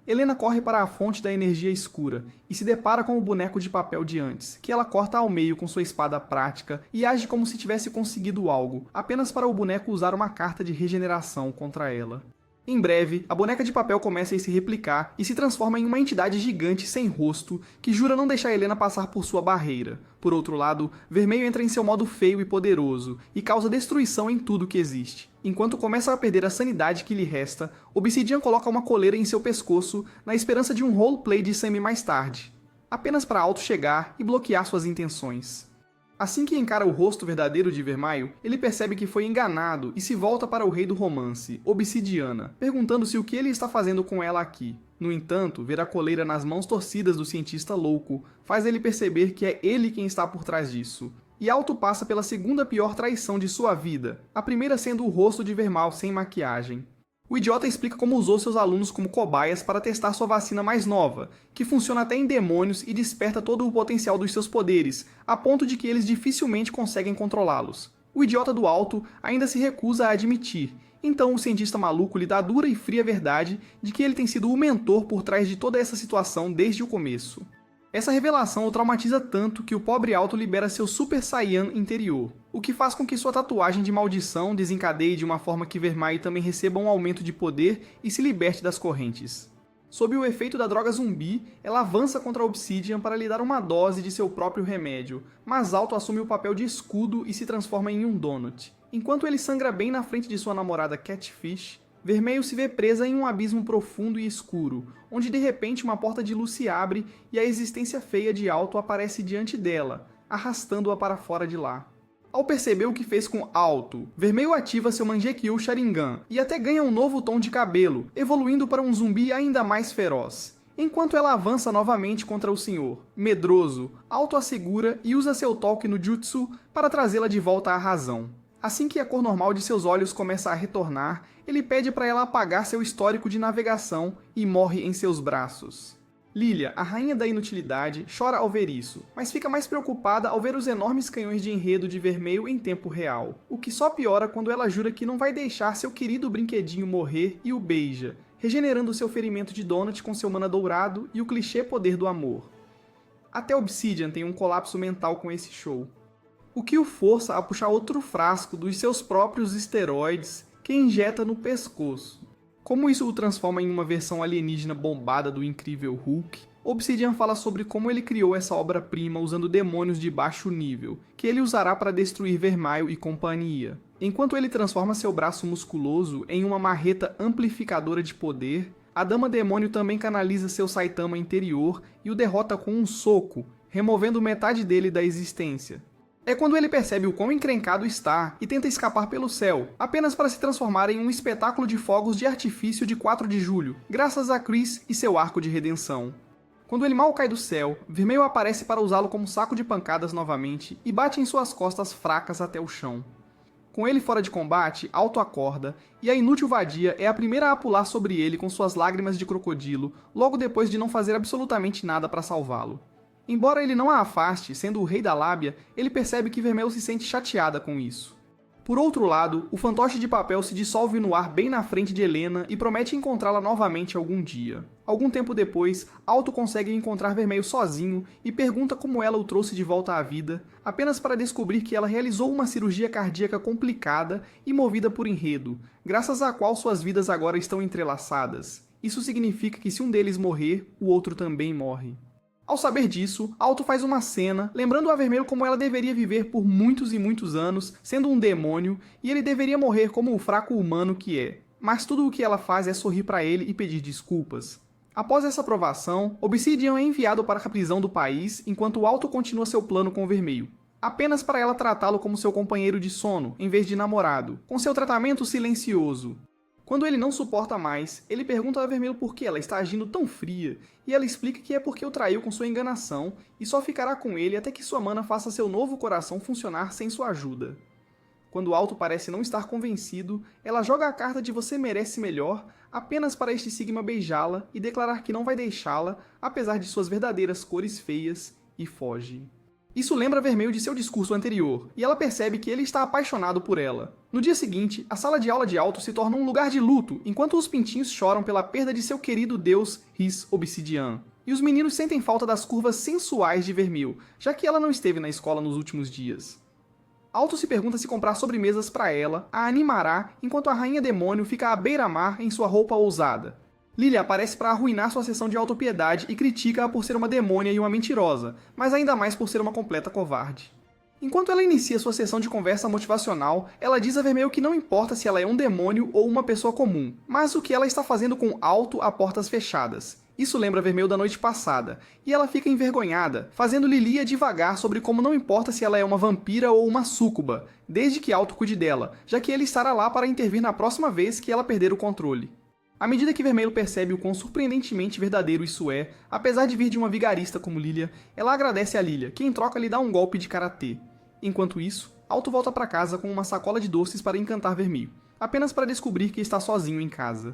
Speaker 1: Helena corre para a fonte da energia escura e se depara com o boneco de papel de antes, que ela corta ao meio com sua espada prática e age como se tivesse conseguido algo, apenas para o boneco usar uma carta de regeneração contra ela. Em breve, a boneca de papel começa a se replicar e se transforma em uma entidade gigante sem rosto que jura não deixar Helena passar por sua barreira. Por outro lado, Vermelho entra em seu modo feio e poderoso e causa destruição em tudo que existe. Enquanto começa a perder a sanidade que lhe resta, Obsidian coloca uma coleira em seu pescoço na esperança de um roleplay de Sammy mais tarde, apenas para Alto chegar e bloquear suas intenções. Assim que encara o rosto verdadeiro de Vermelho, ele percebe que foi enganado e se volta para o rei do romance, Obsidiana, perguntando-se o que ele está fazendo com ela aqui. No entanto, ver a coleira nas mãos torcidas do cientista louco faz ele perceber que é ele quem está por trás disso. E Alto passa pela segunda pior traição de sua vida, a primeira sendo o rosto de Vermelho sem maquiagem. O idiota explica como usou seus alunos como cobaias para testar sua vacina mais nova, que funciona até em demônios e desperta todo o potencial dos seus poderes, a ponto de que eles dificilmente conseguem controlá-los. O idiota do Alto ainda se recusa a admitir, então o cientista maluco lhe dá a dura e fria verdade de que ele tem sido o mentor por trás de toda essa situação desde o começo. Essa revelação o traumatiza tanto que o pobre Alto libera seu Super Saiyan interior, o que faz com que sua tatuagem de maldição desencadeie de uma forma que Vermelho também receba um aumento de poder e se liberte das correntes. Sob o efeito da droga zumbi, ela avança contra a Obsidian para lhe dar uma dose de seu próprio remédio, mas Alto assume o papel de escudo e se transforma em um donut. Enquanto ele sangra bem na frente de sua namorada Catfish, Vermelho se vê presa em um abismo profundo e escuro, onde de repente uma porta de luz se abre e a existência feia de Alto aparece diante dela, arrastando-a para fora de lá. Ao perceber o que fez com Alto, Vermelho ativa seu Mangekyo Sharingan e até ganha um novo tom de cabelo, evoluindo para um zumbi ainda mais feroz. Enquanto ela avança novamente contra o senhor, medroso, Alto a segura e usa seu toque no Jutsu para trazê-la de volta à razão. Assim que a cor normal de seus olhos começa a retornar, ele pede para ela apagar seu histórico de navegação e morre em seus braços. Lilia, a rainha da inutilidade, chora ao ver isso, mas fica mais preocupada ao ver os enormes canhões de enredo de Vermelho em tempo real, o que só piora quando ela jura que não vai deixar seu querido brinquedinho morrer e o beija, regenerando seu ferimento de Donut com seu mana dourado e o clichê poder do amor. Até Obsidian tem um colapso mental com esse show, o que o força a puxar outro frasco dos seus próprios esteroides que injeta no pescoço. Como isso o transforma em uma versão alienígena bombada do incrível Hulk, Obsidian fala sobre como ele criou essa obra-prima usando demônios de baixo nível, que ele usará para destruir Vermelho e companhia. Enquanto ele transforma seu braço musculoso em uma marreta amplificadora de poder, a Dama Demônio também canaliza seu Saitama interior e o derrota com um soco, removendo metade dele da existência. É quando ele percebe o quão encrencado está e tenta escapar pelo céu, apenas para se transformar em um espetáculo de fogos de artifício de 4 de julho, graças a Chris e seu arco de redenção. Quando ele mal cai do céu, Vermelho aparece para usá-lo como saco de pancadas novamente e bate em suas costas fracas até o chão. Com ele fora de combate, Alto acorda, e a inútil vadia é a primeira a pular sobre ele com suas lágrimas de crocodilo, logo depois de não fazer absolutamente nada para salvá-lo. Embora ele não a afaste, sendo o rei da lábia, ele percebe que Vermelho se sente chateada com isso. Por outro lado, o fantoche de papel se dissolve no ar bem na frente de Helena e promete encontrá-la novamente algum dia. Algum tempo depois, Alto consegue encontrar Vermelho sozinho e pergunta como ela o trouxe de volta à vida, apenas para descobrir que ela realizou uma cirurgia cardíaca complicada e movida por enredo, graças à qual suas vidas agora estão entrelaçadas. Isso significa que se um deles morrer, o outro também morre. Ao saber disso, Alto faz uma cena, lembrando a Vermelho como ela deveria viver por muitos e muitos anos, sendo um demônio, e ele deveria morrer como o fraco humano que é. Mas tudo o que ela faz é sorrir para ele e pedir desculpas. Após essa aprovação, Obsidian é enviado para a prisão do país, enquanto Alto continua seu plano com o Vermelho, apenas para ela tratá-lo como seu companheiro de sono, em vez de namorado, com seu tratamento silencioso. Quando ele não suporta mais, ele pergunta a Vermelho por que ela está agindo tão fria, e ela explica que é porque o traiu com sua enganação e só ficará com ele até que sua mana faça seu novo coração funcionar sem sua ajuda. Quando Alto parece não estar convencido, ela joga a carta de você merece melhor apenas para este Sigma beijá-la e declarar que não vai deixá-la, apesar de suas verdadeiras cores feias, e foge. Isso lembra Vermelho de seu discurso anterior, e ela percebe que ele está apaixonado por ela. No dia seguinte, a sala de aula de Alto se torna um lugar de luto, enquanto os pintinhos choram pela perda de seu querido deus Riz Obsidian. E os meninos sentem falta das curvas sensuais de Vermelho, já que ela não esteve na escola nos últimos dias. Alto se pergunta se comprar sobremesas para ela a animará, enquanto a Rainha Demônio fica à beira-mar em sua roupa ousada. Lilia aparece para arruinar sua sessão de autopiedade e critica-a por ser uma demônia e uma mentirosa, mas ainda mais por ser uma completa covarde. Enquanto ela inicia sua sessão de conversa motivacional, ela diz a Vermelho que não importa se ela é um demônio ou uma pessoa comum, mas o que ela está fazendo com Alto a portas fechadas. Isso lembra Vermelho da noite passada, e ela fica envergonhada, fazendo Lilia divagar sobre como não importa se ela é uma vampira ou uma súcuba, desde que Alto cuide dela, já que ele estará lá para intervir na próxima vez que ela perder o controle. À medida que Vermelho percebe o quão surpreendentemente verdadeiro isso é, apesar de vir de uma vigarista como Lilia, ela agradece a Lilia, que em troca lhe dá um golpe de karatê. Enquanto isso, Alto volta para casa com uma sacola de doces para encantar Vermelho, apenas para descobrir que está sozinho em casa.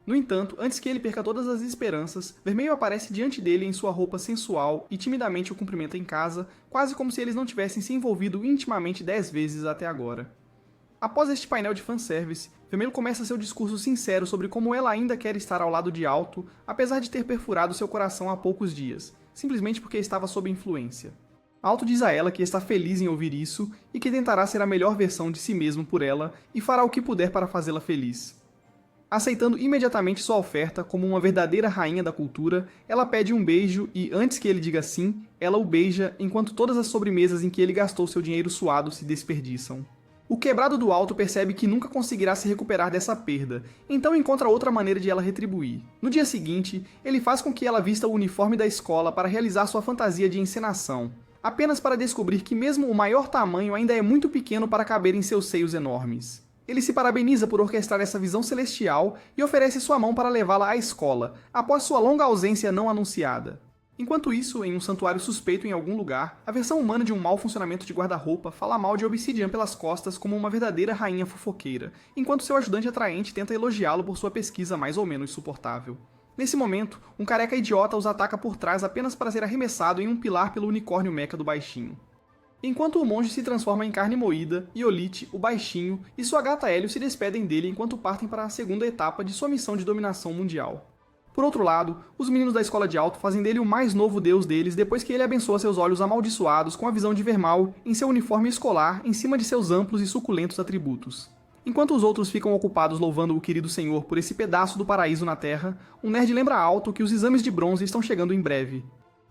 Speaker 1: No entanto, antes que ele perca todas as esperanças, Vermelho aparece diante dele em sua roupa sensual e timidamente o cumprimenta em casa, quase como se eles não tivessem se envolvido intimamente 10 vezes até agora. Após este painel de fanservice, Vermelho começa seu discurso sincero sobre como ela ainda quer estar ao lado de Alto, apesar de ter perfurado seu coração há poucos dias, simplesmente porque estava sob influência. Alto diz a ela que está feliz em ouvir isso e que tentará ser a melhor versão de si mesmo por ela e fará o que puder para fazê-la feliz. Aceitando imediatamente sua oferta como uma verdadeira rainha da cultura, ela pede um beijo e, antes que ele diga sim, ela o beija enquanto todas as sobremesas em que ele gastou seu dinheiro suado se desperdiçam. O quebrado do Alto percebe que nunca conseguirá se recuperar dessa perda, então encontra outra maneira de ela retribuir. No dia seguinte, ele faz com que ela vista o uniforme da escola para realizar sua fantasia de encenação, apenas para descobrir que mesmo o maior tamanho ainda é muito pequeno para caber em seus seios enormes. Ele se parabeniza por orquestrar essa visão celestial e oferece sua mão para levá-la à escola, após sua longa ausência não anunciada. Enquanto isso, em um santuário suspeito em algum lugar, a versão humana de um mau funcionamento de guarda-roupa fala mal de Obsidian pelas costas como uma verdadeira rainha fofoqueira, enquanto seu ajudante atraente tenta elogiá-lo por sua pesquisa mais ou menos suportável. Nesse momento, um careca idiota os ataca por trás apenas para ser arremessado em um pilar pelo unicórnio mecha do baixinho. Enquanto o monge se transforma em carne moída, Iolite, o baixinho, e sua gata Hélio se despedem dele enquanto partem para a segunda etapa de sua missão de dominação mundial. Por outro lado, os meninos da escola de Alto fazem dele o mais novo deus deles depois que ele abençoa seus olhos amaldiçoados com a visão de Vermal em seu uniforme escolar em cima de seus amplos e suculentos atributos. Enquanto os outros ficam ocupados louvando o querido senhor por esse pedaço do paraíso na Terra, um nerd lembra a Alto que os exames de bronze estão chegando em breve.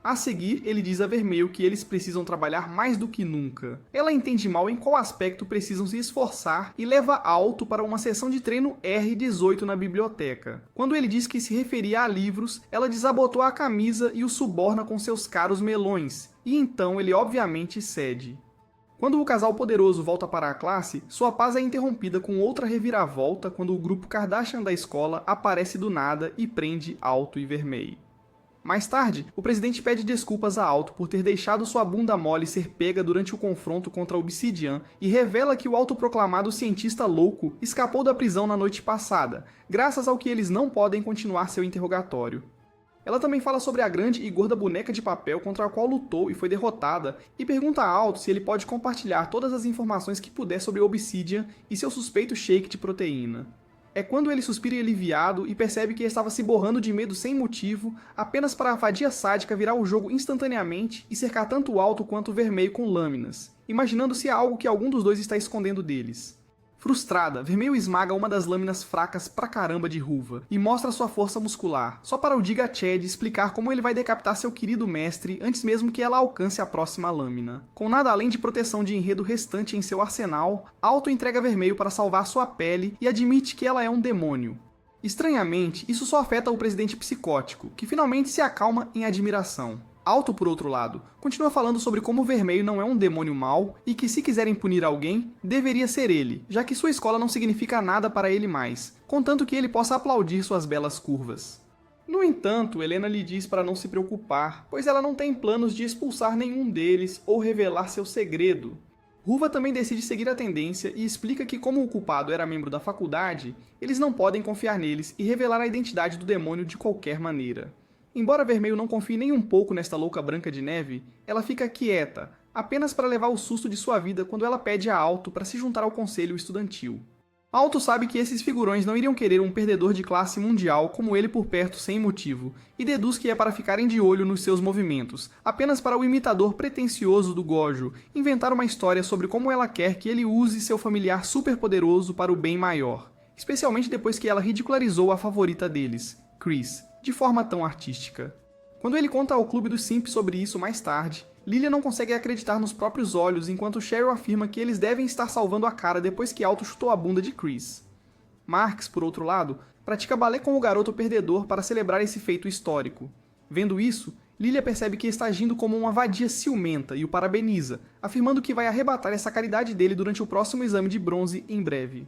Speaker 1: A seguir, ele diz a Vermelho que eles precisam trabalhar mais do que nunca. Ela entende mal em qual aspecto precisam se esforçar e leva Alto para uma sessão de treino R18 na biblioteca. Quando ele diz que se referia a livros, ela desabotou a camisa e o suborna com seus caros melões, e então ele obviamente cede. Quando o casal poderoso volta para a classe, sua paz é interrompida com outra reviravolta quando o grupo Kardashian da escola aparece do nada e prende Alto e Vermelho. Mais tarde, o presidente pede desculpas a Alto por ter deixado sua bunda mole ser pega durante o confronto contra Obsidian e revela que o autoproclamado cientista louco escapou da prisão na noite passada, graças ao que eles não podem continuar seu interrogatório. Ela também fala sobre a grande e gorda boneca de papel contra a qual lutou e foi derrotada, e pergunta a Alto se ele pode compartilhar todas as informações que puder sobre Obsidian e seu suspeito shake de proteína. É quando ele suspira aliviado e percebe que estava se borrando de medo sem motivo, apenas para a vadia sádica virar o jogo instantaneamente e cercar tanto o Alto quanto o Vermelho com lâminas, imaginando se há algo que algum dos dois está escondendo deles. Frustrada, Vermelho esmaga uma das lâminas fracas pra caramba de Ruva e mostra sua força muscular, só para o Giga Chad explicar como ele vai decapitar seu querido mestre antes mesmo que ela alcance a próxima lâmina. Com nada além de proteção de enredo restante em seu arsenal, Alto entrega Vermelho para salvar sua pele e admite que ela é um demônio. Estranhamente, isso só afeta o presidente psicótico, que finalmente se acalma em admiração. Alto, por outro lado, continua falando sobre como o Vermelho não é um demônio mau e que se quiserem punir alguém, deveria ser ele, já que sua escola não significa nada para ele mais, contanto que ele possa aplaudir suas belas curvas. No entanto, Helena lhe diz para não se preocupar, pois ela não tem planos de expulsar nenhum deles ou revelar seu segredo. Ruva também decide seguir a tendência e explica que como o culpado era membro da faculdade, eles não podem confiar neles e revelar a identidade do demônio de qualquer maneira. Embora Vermelho não confie nem um pouco nesta louca Branca de Neve, ela fica quieta, apenas para levar o susto de sua vida quando ela pede a Alto para se juntar ao conselho estudantil. Alto sabe que esses figurões não iriam querer um perdedor de classe mundial como ele por perto sem motivo, e deduz que é para ficarem de olho nos seus movimentos, apenas para o imitador pretensioso do Gojo inventar uma história sobre como ela quer que ele use seu familiar superpoderoso para o bem maior, especialmente depois que ela ridicularizou a favorita deles, Chris, de forma tão artística. Quando ele conta ao clube dos Simps sobre isso mais tarde, Lilia não consegue acreditar nos próprios olhos enquanto Cheryl afirma que eles devem estar salvando a cara depois que Alto chutou a bunda de Chris. Marx, por outro lado, pratica balé com o garoto perdedor para celebrar esse feito histórico. Vendo isso, Lilia percebe que está agindo como uma vadia ciumenta e o parabeniza, afirmando que vai arrebatar essa caridade dele durante o próximo exame de bronze em breve.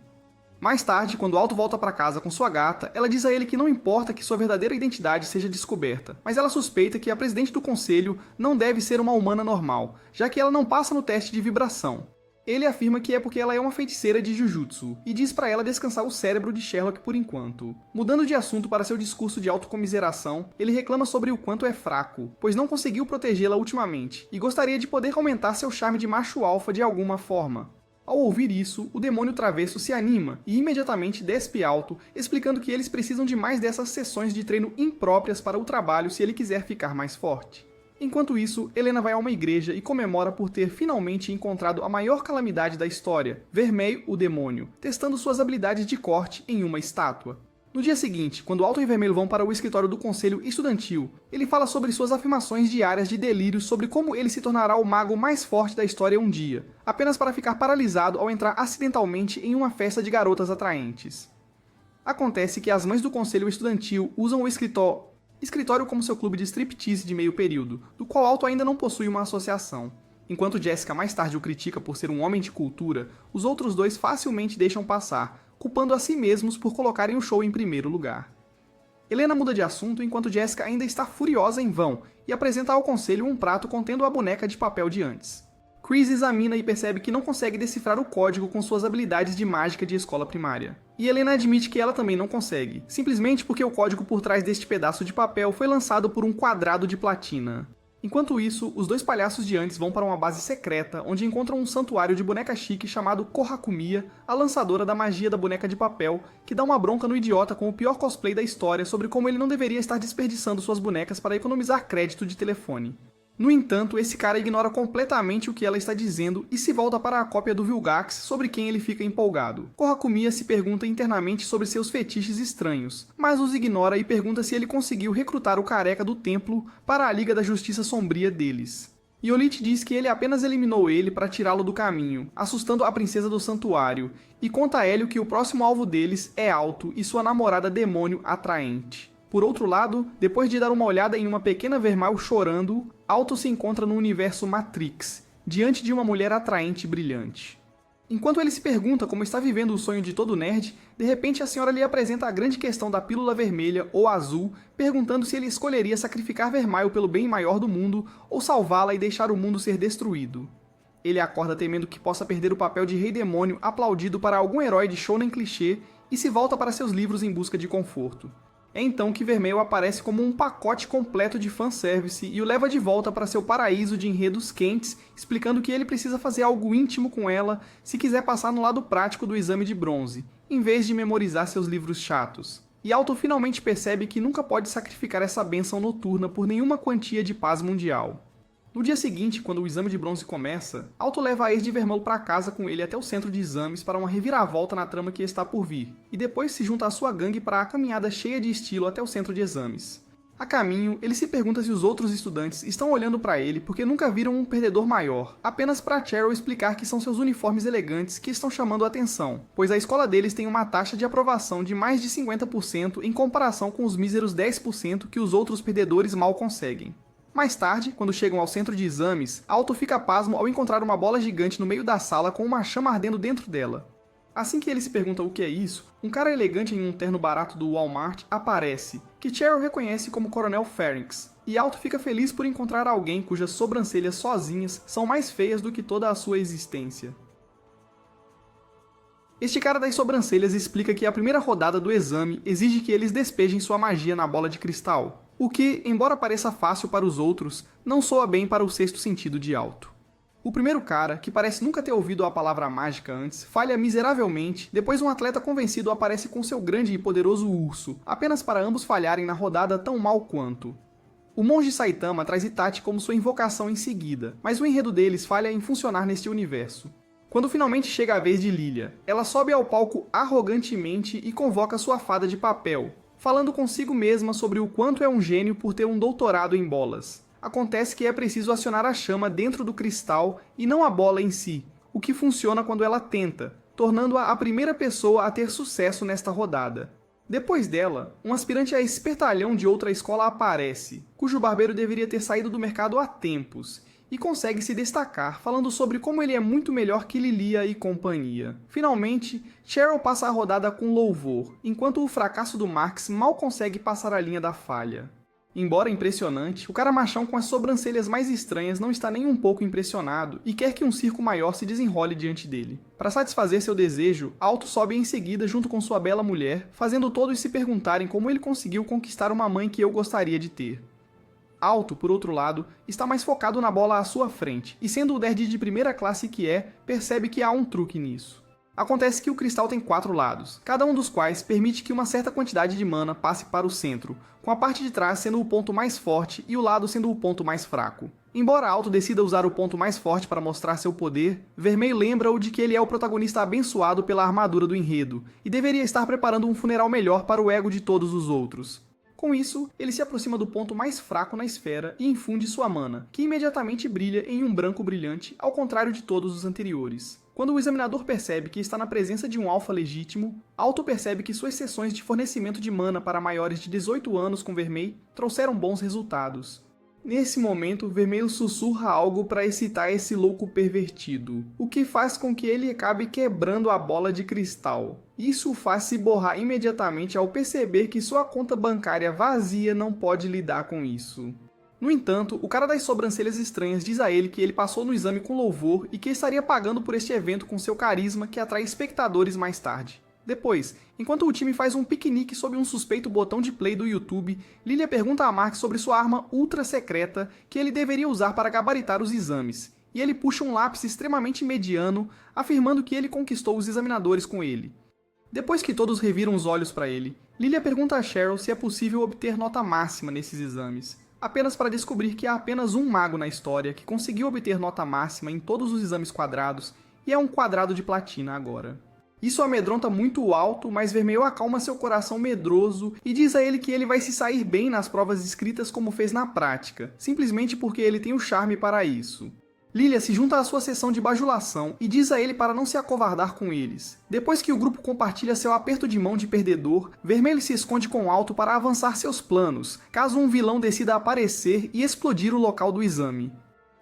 Speaker 1: Mais tarde, quando Alto volta para casa com sua gata, ela diz a ele que não importa que sua verdadeira identidade seja descoberta, mas ela suspeita que a presidente do conselho não deve ser uma humana normal, já que ela não passa no teste de vibração. Ele afirma que é porque ela é uma feiticeira de Jujutsu, e diz para ela descansar o cérebro de Sherlock por enquanto. Mudando de assunto para seu discurso de autocomiseração, ele reclama sobre o quanto é fraco, pois não conseguiu protegê-la ultimamente, e gostaria de poder aumentar seu charme de macho alfa de alguma forma. Ao ouvir isso, o demônio travesso se anima e imediatamente despe Alto, explicando que eles precisam de mais dessas sessões de treino impróprias para o trabalho se ele quiser ficar mais forte. Enquanto isso, Helena vai a uma igreja e comemora por ter finalmente encontrado a maior calamidade da história, Vermelho, o demônio, testando suas habilidades de corte em uma estátua. No dia seguinte, quando Alto e Vermelho vão para o escritório do Conselho Estudantil, ele fala sobre suas afirmações diárias de delírio sobre como ele se tornará o mago mais forte da história um dia, apenas para ficar paralisado ao entrar acidentalmente em uma festa de garotas atraentes. Acontece que as mães do Conselho Estudantil usam o escritório como seu clube de striptease de meio período, do qual Alto ainda não possui uma associação. Enquanto Jessica mais tarde o critica por ser um homem de cultura, os outros dois facilmente deixam passar, culpando a si mesmos por colocarem o show em primeiro lugar. Helena muda de assunto enquanto Jessica ainda está furiosa em vão e apresenta ao conselho um prato contendo a boneca de papel de antes. Chris examina e percebe que não consegue decifrar o código com suas habilidades de mágica de escola primária. E Helena admite que ela também não consegue, simplesmente porque o código por trás deste pedaço de papel foi lançado por um quadrado de platina. Enquanto isso, os dois palhaços de antes vão para uma base secreta, onde encontram um santuário de boneca chique chamado Kohakumiya, a lançadora da magia da boneca de papel, que dá uma bronca no idiota com o pior cosplay da história sobre como ele não deveria estar desperdiçando suas bonecas para economizar crédito de telefone. No entanto, esse cara ignora completamente o que ela está dizendo e se volta para a cópia do Vilgax, sobre quem ele fica empolgado. Kohakumiya se pergunta internamente sobre seus fetiches estranhos, mas os ignora e pergunta se ele conseguiu recrutar o careca do templo para a Liga da Justiça Sombria deles. Yolit diz que ele apenas eliminou ele para tirá-lo do caminho, assustando a princesa do santuário, e conta a Hélio que o próximo alvo deles é Alto e sua namorada demônio atraente. Por outro lado, depois de dar uma olhada em uma pequena Vermal chorando, Alto se encontra no universo Matrix, diante de uma mulher atraente e brilhante. Enquanto ele se pergunta como está vivendo o sonho de todo nerd, de repente a senhora lhe apresenta a grande questão da pílula vermelha ou azul, perguntando se ele escolheria sacrificar Vermael pelo bem maior do mundo ou salvá-la e deixar o mundo ser destruído. Ele acorda temendo que possa perder o papel de rei demônio aplaudido para algum herói de shounen clichê e se volta para seus livros em busca de conforto. É então que Vermelho aparece como um pacote completo de fanservice e o leva de volta para seu paraíso de enredos quentes, explicando que ele precisa fazer algo íntimo com ela se quiser passar no lado prático do exame de bronze, em vez de memorizar seus livros chatos. E Alto finalmente percebe que nunca pode sacrificar essa bênção noturna por nenhuma quantia de paz mundial. No dia seguinte, quando o exame de bronze começa, Alto leva a ex de Vermelho para casa com ele até o centro de exames para uma reviravolta na trama que está por vir, e depois se junta à sua gangue para a caminhada cheia de estilo até o centro de exames. A caminho, ele se pergunta se os outros estudantes estão olhando para ele porque nunca viram um perdedor maior, apenas para Cheryl explicar que são seus uniformes elegantes que estão chamando a atenção, pois a escola deles tem uma taxa de aprovação de mais de 50% em comparação com os míseros 10% que os outros perdedores mal conseguem. Mais tarde, quando chegam ao centro de exames, Alto fica pasmo ao encontrar uma bola gigante no meio da sala com uma chama ardendo dentro dela. Assim que ele se pergunta o que é isso, um cara elegante em um terno barato do Walmart aparece, que Cheryl reconhece como Coronel Pharynx, e Alto fica feliz por encontrar alguém cujas sobrancelhas sozinhas são mais feias do que toda a sua existência. Este cara das sobrancelhas explica que a primeira rodada do exame exige que eles despejem sua magia na bola de cristal, o que, embora pareça fácil para os outros, não soa bem para o sexto sentido de Alto. O primeiro cara, que parece nunca ter ouvido a palavra mágica antes, falha miseravelmente, depois um atleta convencido aparece com seu grande e poderoso urso, apenas para ambos falharem na rodada tão mal quanto. O monge Saitama traz Itachi como sua invocação em seguida, mas o enredo deles falha em funcionar neste universo. Quando finalmente chega a vez de Lilia, ela sobe ao palco arrogantemente e convoca sua fada de papel, falando consigo mesma sobre o quanto é um gênio por ter um doutorado em bolas. Acontece que é preciso acionar a chama dentro do cristal e não a bola em si, o que funciona quando ela tenta, tornando-a a primeira pessoa a ter sucesso nesta rodada. Depois dela, um aspirante a espertalhão de outra escola aparece, cujo barbeiro deveria ter saído do mercado há tempos, e consegue se destacar, falando sobre como ele é muito melhor que Lilia e companhia. Finalmente, Cheryl passa a rodada com louvor, enquanto o fracasso do Marx mal consegue passar a linha da falha. Embora impressionante, o cara machão com as sobrancelhas mais estranhas não está nem um pouco impressionado e quer que um circo maior se desenrole diante dele. Para satisfazer seu desejo, Alto sobe em seguida junto com sua bela mulher, fazendo todos se perguntarem como ele conseguiu conquistar uma mãe que eu gostaria de ter. Alto, por outro lado, está mais focado na bola à sua frente, e sendo o nerd de primeira classe que é, percebe que há um truque nisso. Acontece que o cristal tem 4 lados, cada um dos quais permite que uma certa quantidade de mana passe para o centro, com a parte de trás sendo o ponto mais forte e o lado sendo o ponto mais fraco. Embora Alto decida usar o ponto mais forte para mostrar seu poder, Vermelho lembra-o de que ele é o protagonista abençoado pela armadura do enredo, e deveria estar preparando um funeral melhor para o ego de todos os outros. Com isso, ele se aproxima do ponto mais fraco na esfera e infunde sua mana, que imediatamente brilha em um branco brilhante, ao contrário de todos os anteriores. Quando o examinador percebe que está na presença de um alfa legítimo, Alto percebe que suas sessões de fornecimento de mana para maiores de 18 anos com Vermelho trouxeram bons resultados. Nesse momento, Vermelho sussurra algo para excitar esse louco pervertido, o que faz com que ele acabe quebrando a bola de cristal. Isso o faz se borrar imediatamente ao perceber que sua conta bancária vazia não pode lidar com isso. No entanto, o cara das sobrancelhas estranhas diz a ele que ele passou no exame com louvor e que estaria pagando por este evento com seu carisma que atrai espectadores mais tarde. Depois, enquanto o time faz um piquenique sob um suspeito botão de play do YouTube, Lilia pergunta a Mark sobre sua arma ultra secreta que ele deveria usar para gabaritar os exames, e ele puxa um lápis extremamente mediano, afirmando que ele conquistou os examinadores com ele. Depois que todos reviram os olhos para ele, Lilia pergunta a Cheryl se é possível obter nota máxima nesses exames, apenas para descobrir que há apenas um mago na história que conseguiu obter nota máxima em todos os exames quadrados, e é um quadrado de platina agora. Isso amedronta muito Alto, mas Vermelho acalma seu coração medroso e diz a ele que ele vai se sair bem nas provas escritas como fez na prática, simplesmente porque ele tem o charme para isso. Lilia se junta à sua sessão de bajulação e diz a ele para não se acovardar com eles. Depois que o grupo compartilha seu aperto de mão de perdedor, Vermelho se esconde com Alto para avançar seus planos, caso um vilão decida aparecer e explodir o local do exame.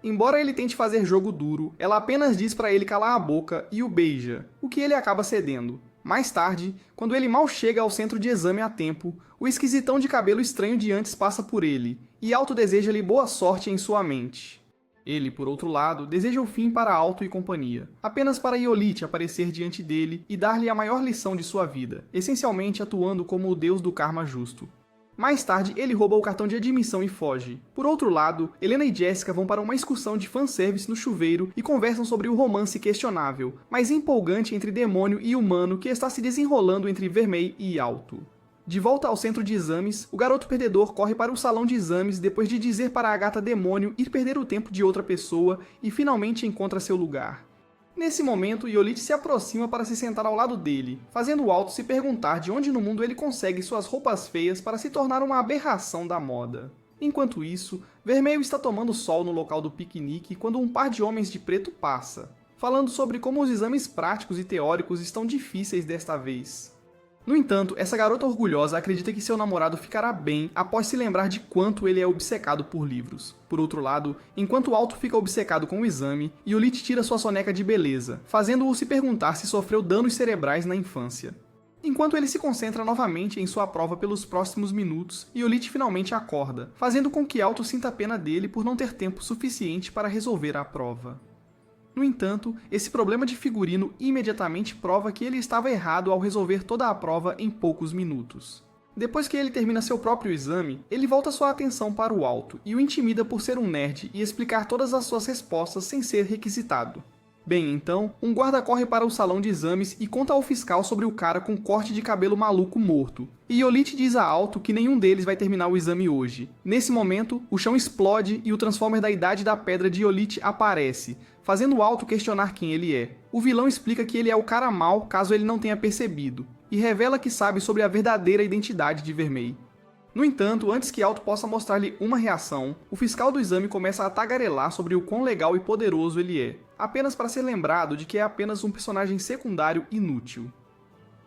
Speaker 1: Embora ele tente fazer jogo duro, ela apenas diz para ele calar a boca e o beija, o que ele acaba cedendo. Mais tarde, quando ele mal chega ao centro de exame a tempo, o esquisitão de cabelo estranho de antes passa por ele, e Alto deseja-lhe boa sorte em sua mente. Ele, por outro lado, deseja o fim para Alto e companhia, apenas para Iolit aparecer diante dele e dar-lhe a maior lição de sua vida, essencialmente atuando como o deus do karma justo. Mais tarde, ele rouba o cartão de admissão e foge. Por outro lado, Helena e Jessica vão para uma excursão de fanservice no chuveiro e conversam sobre o romance questionável, mas empolgante entre demônio e humano que está se desenrolando entre Vermelho e Alto. De volta ao centro de exames, o garoto perdedor corre para o salão de exames depois de dizer para a gata demônio ir perder o tempo de outra pessoa e finalmente encontra seu lugar. Nesse momento, Iolit se aproxima para se sentar ao lado dele, fazendo Alto se perguntar de onde no mundo ele consegue suas roupas feias para se tornar uma aberração da moda. Enquanto isso, Vermelho está tomando sol no local do piquenique quando um par de homens de preto passa, falando sobre como os exames práticos e teóricos estão difíceis desta vez. No entanto, essa garota orgulhosa acredita que seu namorado ficará bem após se lembrar de quanto ele é obcecado por livros. Por outro lado, enquanto Alto fica obcecado com o exame, Iolit tira sua soneca de beleza, fazendo-o se perguntar se sofreu danos cerebrais na infância. Enquanto ele se concentra novamente em sua prova pelos próximos minutos, Iolit finalmente acorda, fazendo com que Alto sinta pena dele por não ter tempo suficiente para resolver a prova. No entanto, esse problema de figurino imediatamente prova que ele estava errado ao resolver toda a prova em poucos minutos. Depois que ele termina seu próprio exame, ele volta sua atenção para o Alto e o intimida por ser um nerd e explicar todas as suas respostas sem ser requisitado. Bem, então, um guarda corre para o salão de exames e conta ao fiscal sobre o cara com corte de cabelo maluco morto. E Iolit diz a Alto que nenhum deles vai terminar o exame hoje. Nesse momento, o chão explode e o Transformer da Idade da Pedra de Iolit aparece, fazendo Alto questionar quem ele é. O vilão explica que ele é o cara mau caso ele não tenha percebido, e revela que sabe sobre a verdadeira identidade de Vermelho. No entanto, antes que Alto possa mostrar-lhe uma reação, o fiscal do exame começa a tagarelar sobre o quão legal e poderoso ele é, apenas para ser lembrado de que é apenas um personagem secundário inútil.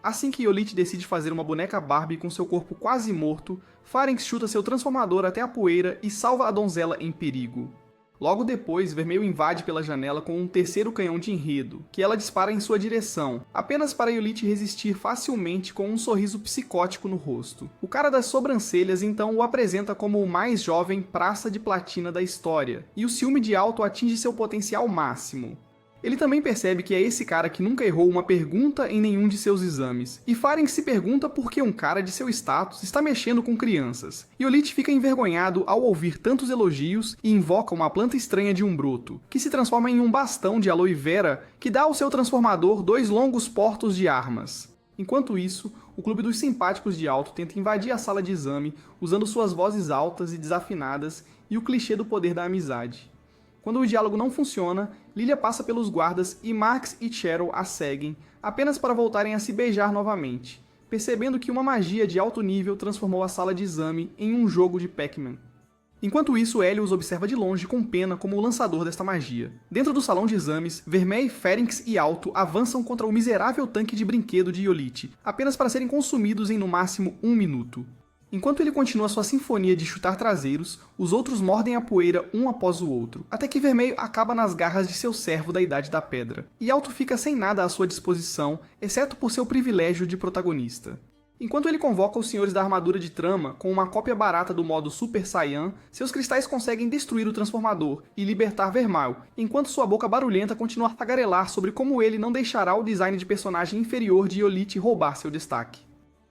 Speaker 1: Assim que Iolit decide fazer uma boneca Barbie com seu corpo quase morto, Pharynx chuta seu transformador até a poeira e salva a donzela em perigo. Logo depois, Vermelho invade pela janela com um terceiro canhão de enredo, que ela dispara em sua direção, apenas para Iolit resistir facilmente com um sorriso psicótico no rosto. O cara das sobrancelhas então o apresenta como o mais jovem praça de platina da história, e o ciúme de Alto atinge seu potencial máximo. Ele também percebe que é esse cara que nunca errou uma pergunta em nenhum de seus exames. E Farenx se pergunta por que um cara de seu status está mexendo com crianças. Iolit fica envergonhado ao ouvir tantos elogios e invoca uma planta estranha de um broto, que se transforma em um bastão de aloe vera que dá ao seu transformador 2 longos portos de armas. Enquanto isso, o clube dos simpáticos de Alto tenta invadir a sala de exame usando suas vozes altas e desafinadas e o clichê do poder da amizade. Quando o diálogo não funciona, Lilia passa pelos guardas e Max e Cheryl a seguem, apenas para voltarem a se beijar novamente, percebendo que uma magia de alto nível transformou a sala de exame em um jogo de Pac-Man. Enquanto isso, Ellie os observa de longe com pena como o lançador desta magia. Dentro do salão de exames, Vermeil, Farenx e Alto avançam contra o miserável tanque de brinquedo de Iolit, apenas para serem consumidos em no máximo 1 minuto. Enquanto ele continua sua sinfonia de chutar traseiros, os outros mordem a poeira um após o outro, até que Vermelho acaba nas garras de seu servo da Idade da Pedra, e Alto fica sem nada à sua disposição, exceto por seu privilégio de protagonista. Enquanto ele convoca os senhores da armadura de trama com uma cópia barata do modo Super Saiyan, seus cristais conseguem destruir o transformador e libertar Vermeil, enquanto sua boca barulhenta continua a tagarelar sobre como ele não deixará o design de personagem inferior de Iolit roubar seu destaque.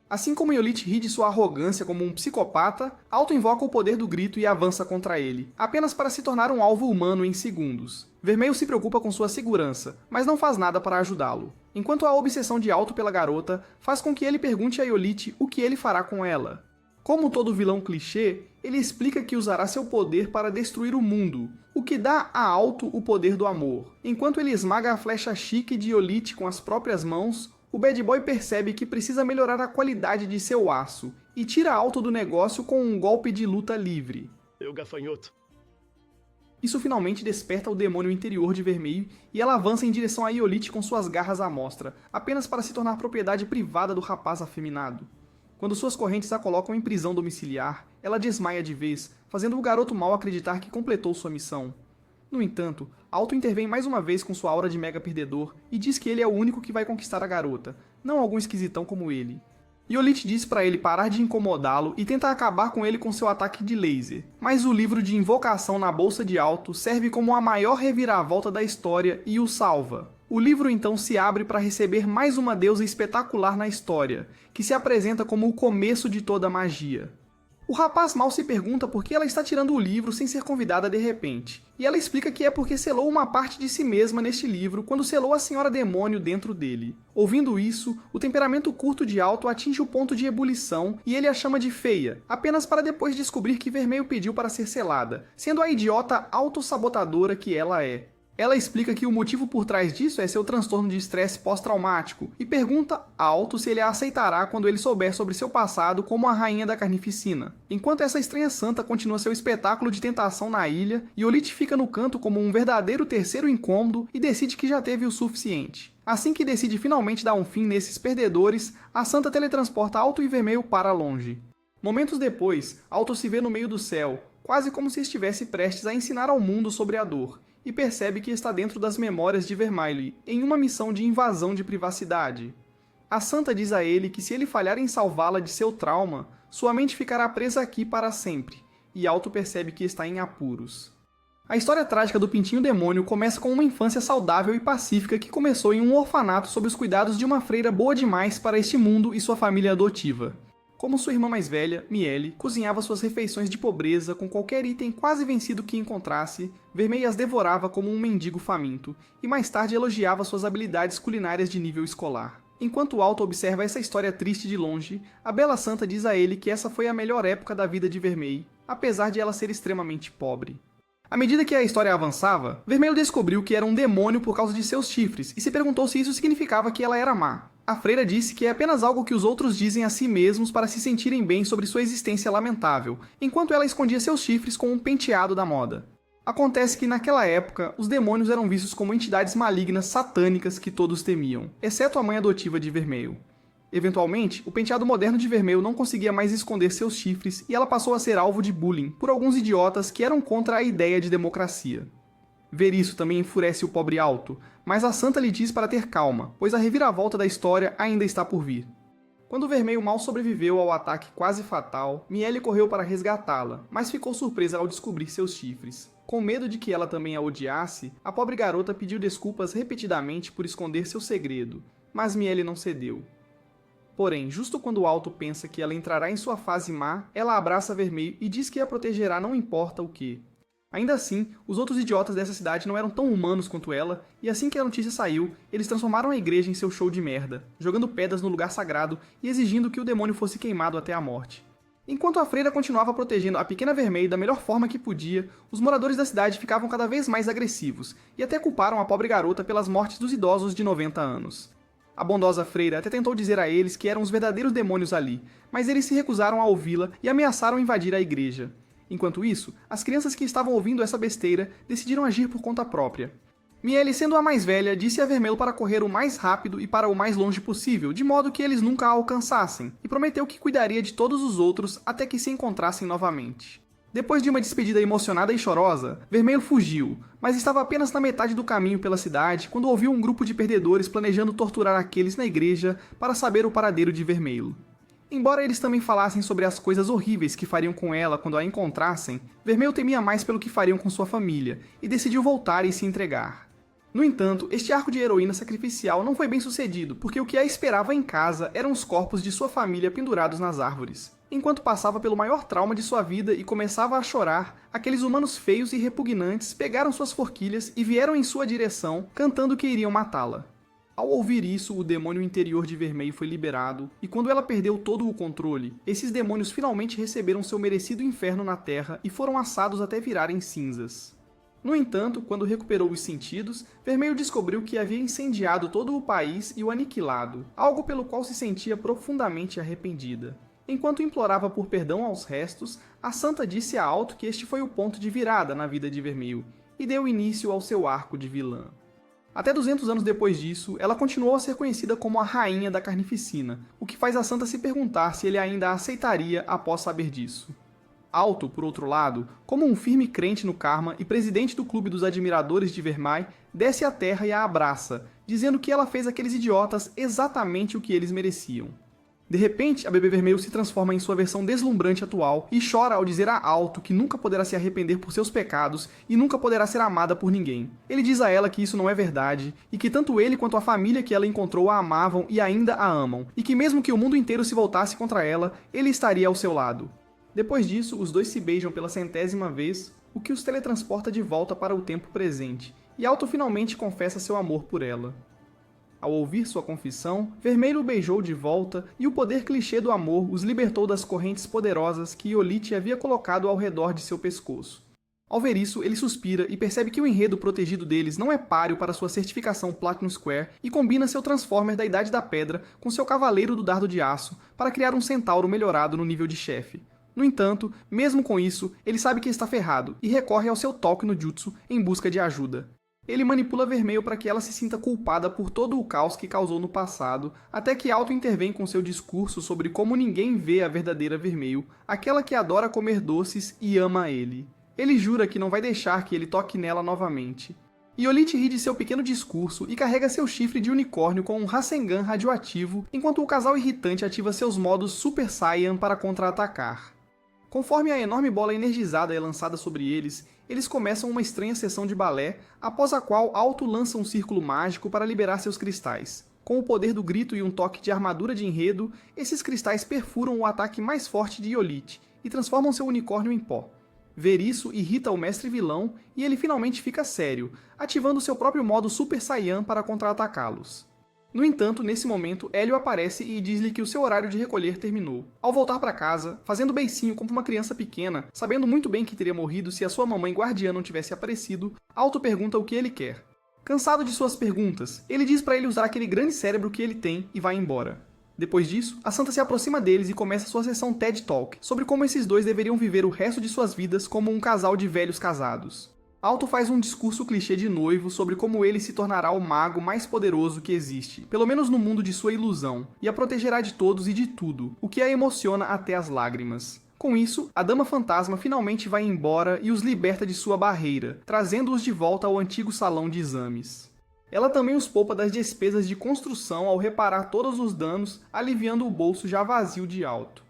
Speaker 1: Assim como Iolit ri de sua arrogância como um psicopata, Alto invoca o poder do grito e avança contra ele, apenas para se tornar um alvo humano em segundos. Vermelho se preocupa com sua segurança, mas não faz nada para ajudá-lo. Enquanto a obsessão de Alto pela garota faz com que ele pergunte a Iolit o que ele fará com ela. Como todo vilão clichê, ele explica que usará seu poder para destruir o mundo, o que dá a Alto o poder do amor. Enquanto ele esmaga a flecha chique de Iolit com as próprias mãos, o Bad Boy percebe que precisa melhorar a qualidade de seu aço e tira Alto do negócio com um golpe de luta livre.
Speaker 3: Gafanhoto.
Speaker 1: Isso finalmente desperta o demônio interior de Vermelho e ela avança em direção a Iolit com suas garras à mostra, apenas para se tornar propriedade privada do rapaz afeminado. Quando suas correntes a colocam em prisão domiciliar, ela desmaia de vez, fazendo o garoto mal acreditar que completou sua missão. No entanto, Alto intervém mais uma vez com sua aura de mega perdedor e diz que ele é o único que vai conquistar a garota, não algum esquisitão como ele. Iolit diz para ele parar de incomodá-lo e tenta acabar com ele com seu ataque de laser, mas o livro de invocação na bolsa de Alto serve como a maior reviravolta da história e o salva. O livro então se abre para receber mais uma deusa espetacular na história, que se apresenta como o começo de toda a magia. O rapaz mal se pergunta por que ela está tirando o livro sem ser convidada de repente, e ela explica que é porque selou uma parte de si mesma neste livro quando selou a Senhora Demônio dentro dele. Ouvindo isso, o temperamento curto de Alto atinge o ponto de ebulição e ele a chama de feia, apenas para depois descobrir que Vermelho pediu para ser selada, sendo a idiota autossabotadora que ela é. Ela explica que o motivo por trás disso é seu transtorno de estresse pós-traumático e pergunta a Alto se ele a aceitará quando ele souber sobre seu passado como a rainha da carnificina. Enquanto essa estranha santa continua seu espetáculo de tentação na ilha, Iolit fica no canto como um verdadeiro terceiro incômodo e decide que já teve o suficiente. Assim que decide finalmente dar um fim nesses perdedores, a santa teletransporta Alto e Vermelho para longe. Momentos depois, Alto se vê no meio do céu, quase como se estivesse prestes a ensinar ao mundo sobre a dor, e percebe que está dentro das memórias de Vermeil, em uma missão de invasão de privacidade. A santa diz a ele que se ele falhar em salvá-la de seu trauma, sua mente ficará presa aqui para sempre, e Alto percebe que está em apuros. A história trágica do Pintinho Demônio começa com uma infância saudável e pacífica que começou em um orfanato sob os cuidados de uma freira boa demais para este mundo e sua família adotiva. Como sua irmã mais velha, Miele, cozinhava suas refeições de pobreza com qualquer item quase vencido que encontrasse, Vermelho as devorava como um mendigo faminto, e mais tarde elogiava suas habilidades culinárias de nível escolar. Enquanto Alto observa essa história triste de longe, a Bela Santa diz a ele que essa foi a melhor época da vida de Vermelho, apesar de ela ser extremamente pobre. À medida que a história avançava, Vermelho descobriu que era um demônio por causa de seus chifres, e se perguntou se isso significava que ela era má. A freira disse que é apenas algo que os outros dizem a si mesmos para se sentirem bem sobre sua existência lamentável, enquanto ela escondia seus chifres com um penteado da moda. Acontece que naquela época, os demônios eram vistos como entidades malignas satânicas que todos temiam, exceto a mãe adotiva de Vermelho. Eventualmente, o penteado moderno de Vermelho não conseguia mais esconder seus chifres e ela passou a ser alvo de bullying por alguns idiotas que eram contra a ideia de democracia. Ver isso também enfurece o pobre Alto, mas a santa lhe diz para ter calma, pois a reviravolta da história ainda está por vir. Quando o Vermelho mal sobreviveu ao ataque quase fatal, Miele correu para resgatá-la, mas ficou surpresa ao descobrir seus chifres. Com medo de que ela também a odiasse, a pobre garota pediu desculpas repetidamente por esconder seu segredo, mas Miele não cedeu. Porém, justo quando Alto pensa que ela entrará em sua fase má, ela abraça Vermelho e diz que a protegerá não importa o que. Ainda assim, os outros idiotas dessa cidade não eram tão humanos quanto ela, e assim que a notícia saiu, eles transformaram a igreja em seu show de merda, jogando pedras no lugar sagrado e exigindo que o demônio fosse queimado até a morte. Enquanto a freira continuava protegendo a pequena Vermelho da melhor forma que podia, os moradores da cidade ficavam cada vez mais agressivos, e até culparam a pobre garota pelas mortes dos idosos de 90 anos. A bondosa freira até tentou dizer a eles que eram os verdadeiros demônios ali, mas eles se recusaram a ouvi-la e ameaçaram invadir a igreja. Enquanto isso, as crianças que estavam ouvindo essa besteira decidiram agir por conta própria. Miele, sendo a mais velha, disse a Vermelho para correr o mais rápido e para o mais longe possível, de modo que eles nunca a alcançassem, e prometeu que cuidaria de todos os outros até que se encontrassem novamente. Depois de uma despedida emocionada e chorosa, Vermelho fugiu, mas estava apenas na metade do caminho pela cidade quando ouviu um grupo de perdedores planejando torturar aqueles na igreja para saber o paradeiro de Vermelho. Embora eles também falassem sobre as coisas horríveis que fariam com ela quando a encontrassem, Vermelho temia mais pelo que fariam com sua família, e decidiu voltar e se entregar. No entanto, este arco de heroína sacrificial não foi bem sucedido, porque o que a esperava em casa eram os corpos de sua família pendurados nas árvores. Enquanto passava pelo maior trauma de sua vida e começava a chorar, aqueles humanos feios e repugnantes pegaram suas forquilhas e vieram em sua direção, cantando que iriam matá-la. Ao ouvir isso, o demônio interior de Vermelho foi liberado, e quando ela perdeu todo o controle, esses demônios finalmente receberam seu merecido inferno na Terra e foram assados até virarem cinzas. No entanto, quando recuperou os sentidos, Vermelho descobriu que havia incendiado todo o país e o aniquilado, algo pelo qual se sentia profundamente arrependida. Enquanto implorava por perdão aos restos, a santa disse a Alto que este foi o ponto de virada na vida de Vermelho, e deu início ao seu arco de vilã. Até 200 anos depois disso, ela continuou a ser conhecida como a Rainha da Carnificina, o que faz a santa se perguntar se ele ainda a aceitaria após saber disso. Alto, por outro lado, como um firme crente no karma e presidente do clube dos admiradores de Vermai, desce à terra e a abraça, dizendo que ela fez àqueles idiotas exatamente o que eles mereciam. De repente, a Bebê Vermelho se transforma em sua versão deslumbrante atual e chora ao dizer a Alto que nunca poderá se arrepender por seus pecados e nunca poderá ser amada por ninguém. Ele diz a ela que isso não é verdade, e que tanto ele quanto a família que ela encontrou a amavam e ainda a amam, e que mesmo que o mundo inteiro se voltasse contra ela, ele estaria ao seu lado. Depois disso, os dois se beijam pela 100ª vez, o que os teletransporta de volta para o tempo presente, e Alto finalmente confessa seu amor por ela. Ao ouvir sua confissão, Vermelho o beijou de volta e o poder clichê do amor os libertou das correntes poderosas que Iolite havia colocado ao redor de seu pescoço. Ao ver isso, ele suspira e percebe que o enredo protegido deles não é páreo para sua certificação Platinum Square e combina seu Transformer da Idade da Pedra com seu Cavaleiro do Dardo de Aço para criar um centauro melhorado no nível de chefe. No entanto, mesmo com isso, ele sabe que está ferrado e recorre ao seu toque no Jutsu em busca de ajuda. Ele manipula Vermelho para que ela se sinta culpada por todo o caos que causou no passado, até que Alto intervém com seu discurso sobre como ninguém vê a verdadeira Vermelho, aquela que adora comer doces e ama ele. Ele jura que não vai deixar que ele toque nela novamente. Iolite ri de seu pequeno discurso e carrega seu chifre de unicórnio com um Rasengan radioativo, enquanto o casal irritante ativa seus modos Super Saiyan para contra-atacar. Conforme a enorme bola energizada é lançada sobre eles, eles começam uma estranha sessão de balé, após a qual Alto lança um círculo mágico para liberar seus cristais. Com o poder do grito e um toque de armadura de enredo, esses cristais perfuram o ataque mais forte de Iolite e transformam seu unicórnio em pó. Ver isso irrita o mestre vilão e ele finalmente fica sério, ativando seu próprio modo Super Saiyan para contra-atacá-los. No entanto, nesse momento, Hélio aparece e diz-lhe que o seu horário de recolher terminou. Ao voltar para casa, fazendo beicinho como uma criança pequena, sabendo muito bem que teria morrido se a sua mamãe guardiã não tivesse aparecido, Alto pergunta o que ele quer. Cansado de suas perguntas, ele diz para ele usar aquele grande cérebro que ele tem e vai embora. Depois disso, a santa se aproxima deles e começa sua sessão TED Talk sobre como esses dois deveriam viver o resto de suas vidas como um casal de velhos casados. Alto faz um discurso clichê de noivo sobre como ele se tornará o mago mais poderoso que existe, pelo menos no mundo de sua ilusão, e a protegerá de todos e de tudo, o que a emociona até as lágrimas. Com isso, a Dama Fantasma finalmente vai embora e os liberta de sua barreira, trazendo-os de volta ao antigo salão de exames. Ela também os poupa das despesas de construção ao reparar todos os danos, aliviando o bolso já vazio de Alto.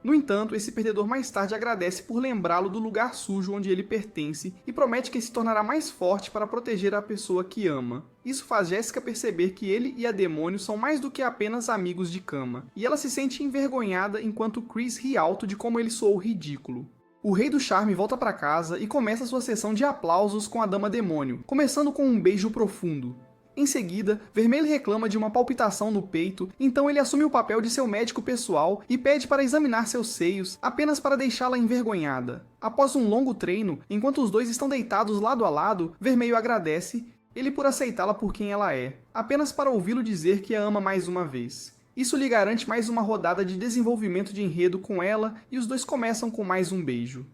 Speaker 1: No entanto, esse perdedor mais tarde agradece por lembrá-lo do lugar sujo onde ele pertence e promete que se tornará mais forte para proteger a pessoa que ama. Isso faz Jessica perceber que ele e a Demônio são mais do que apenas amigos de cama, e ela se sente envergonhada enquanto Chris ri alto de como ele soou ridículo. O Rei do Charme volta para casa e começa sua sessão de aplausos com a Dama Demônio, começando com um beijo profundo. Em seguida, Vermelho reclama de uma palpitação no peito, então ele assume o papel de seu médico pessoal e pede para examinar seus seios, apenas para deixá-la envergonhada. Após um longo treino, enquanto os dois estão deitados lado a lado, Vermelho agradece, ele por aceitá-la por quem ela é, apenas para ouvi-lo dizer que a ama mais uma vez. Isso lhe garante mais uma rodada de desenvolvimento de enredo com ela e os dois começam com mais um beijo.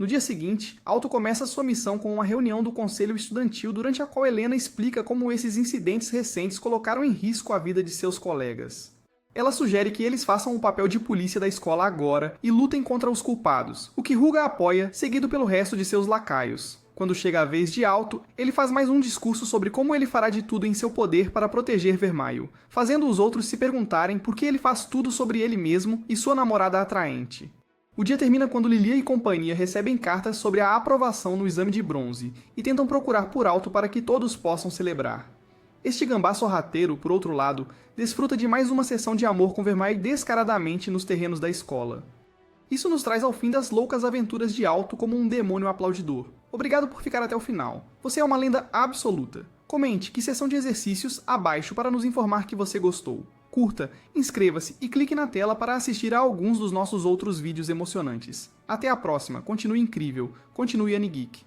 Speaker 1: No dia seguinte, Alto começa sua missão com uma reunião do Conselho Estudantil durante a qual Helena explica como esses incidentes recentes colocaram em risco a vida de seus colegas. Ela sugere que eles façam o papel de polícia da escola agora e lutem contra os culpados, o que Ruga apoia, seguido pelo resto de seus lacaios. Quando chega a vez de Alto, ele faz mais um discurso sobre como ele fará de tudo em seu poder para proteger Vermelho, fazendo os outros se perguntarem por que ele faz tudo sobre ele mesmo e sua namorada atraente. O dia termina quando Lilia e companhia recebem cartas sobre a aprovação no exame de bronze e tentam procurar por Alto para que todos possam celebrar. Este gambá sorrateiro, por outro lado, desfruta de mais uma sessão de amor com Vermelho descaradamente nos terrenos da escola. Isso nos traz ao fim das loucas aventuras de Alto como um demônio aplaudidor. Obrigado por ficar até o final. Você é uma lenda absoluta. Comente que sessão de exercícios abaixo para nos informar que você gostou. Curta, inscreva-se e clique na tela para assistir a alguns dos nossos outros vídeos emocionantes. Até a próxima, continue incrível, continue AniGeek.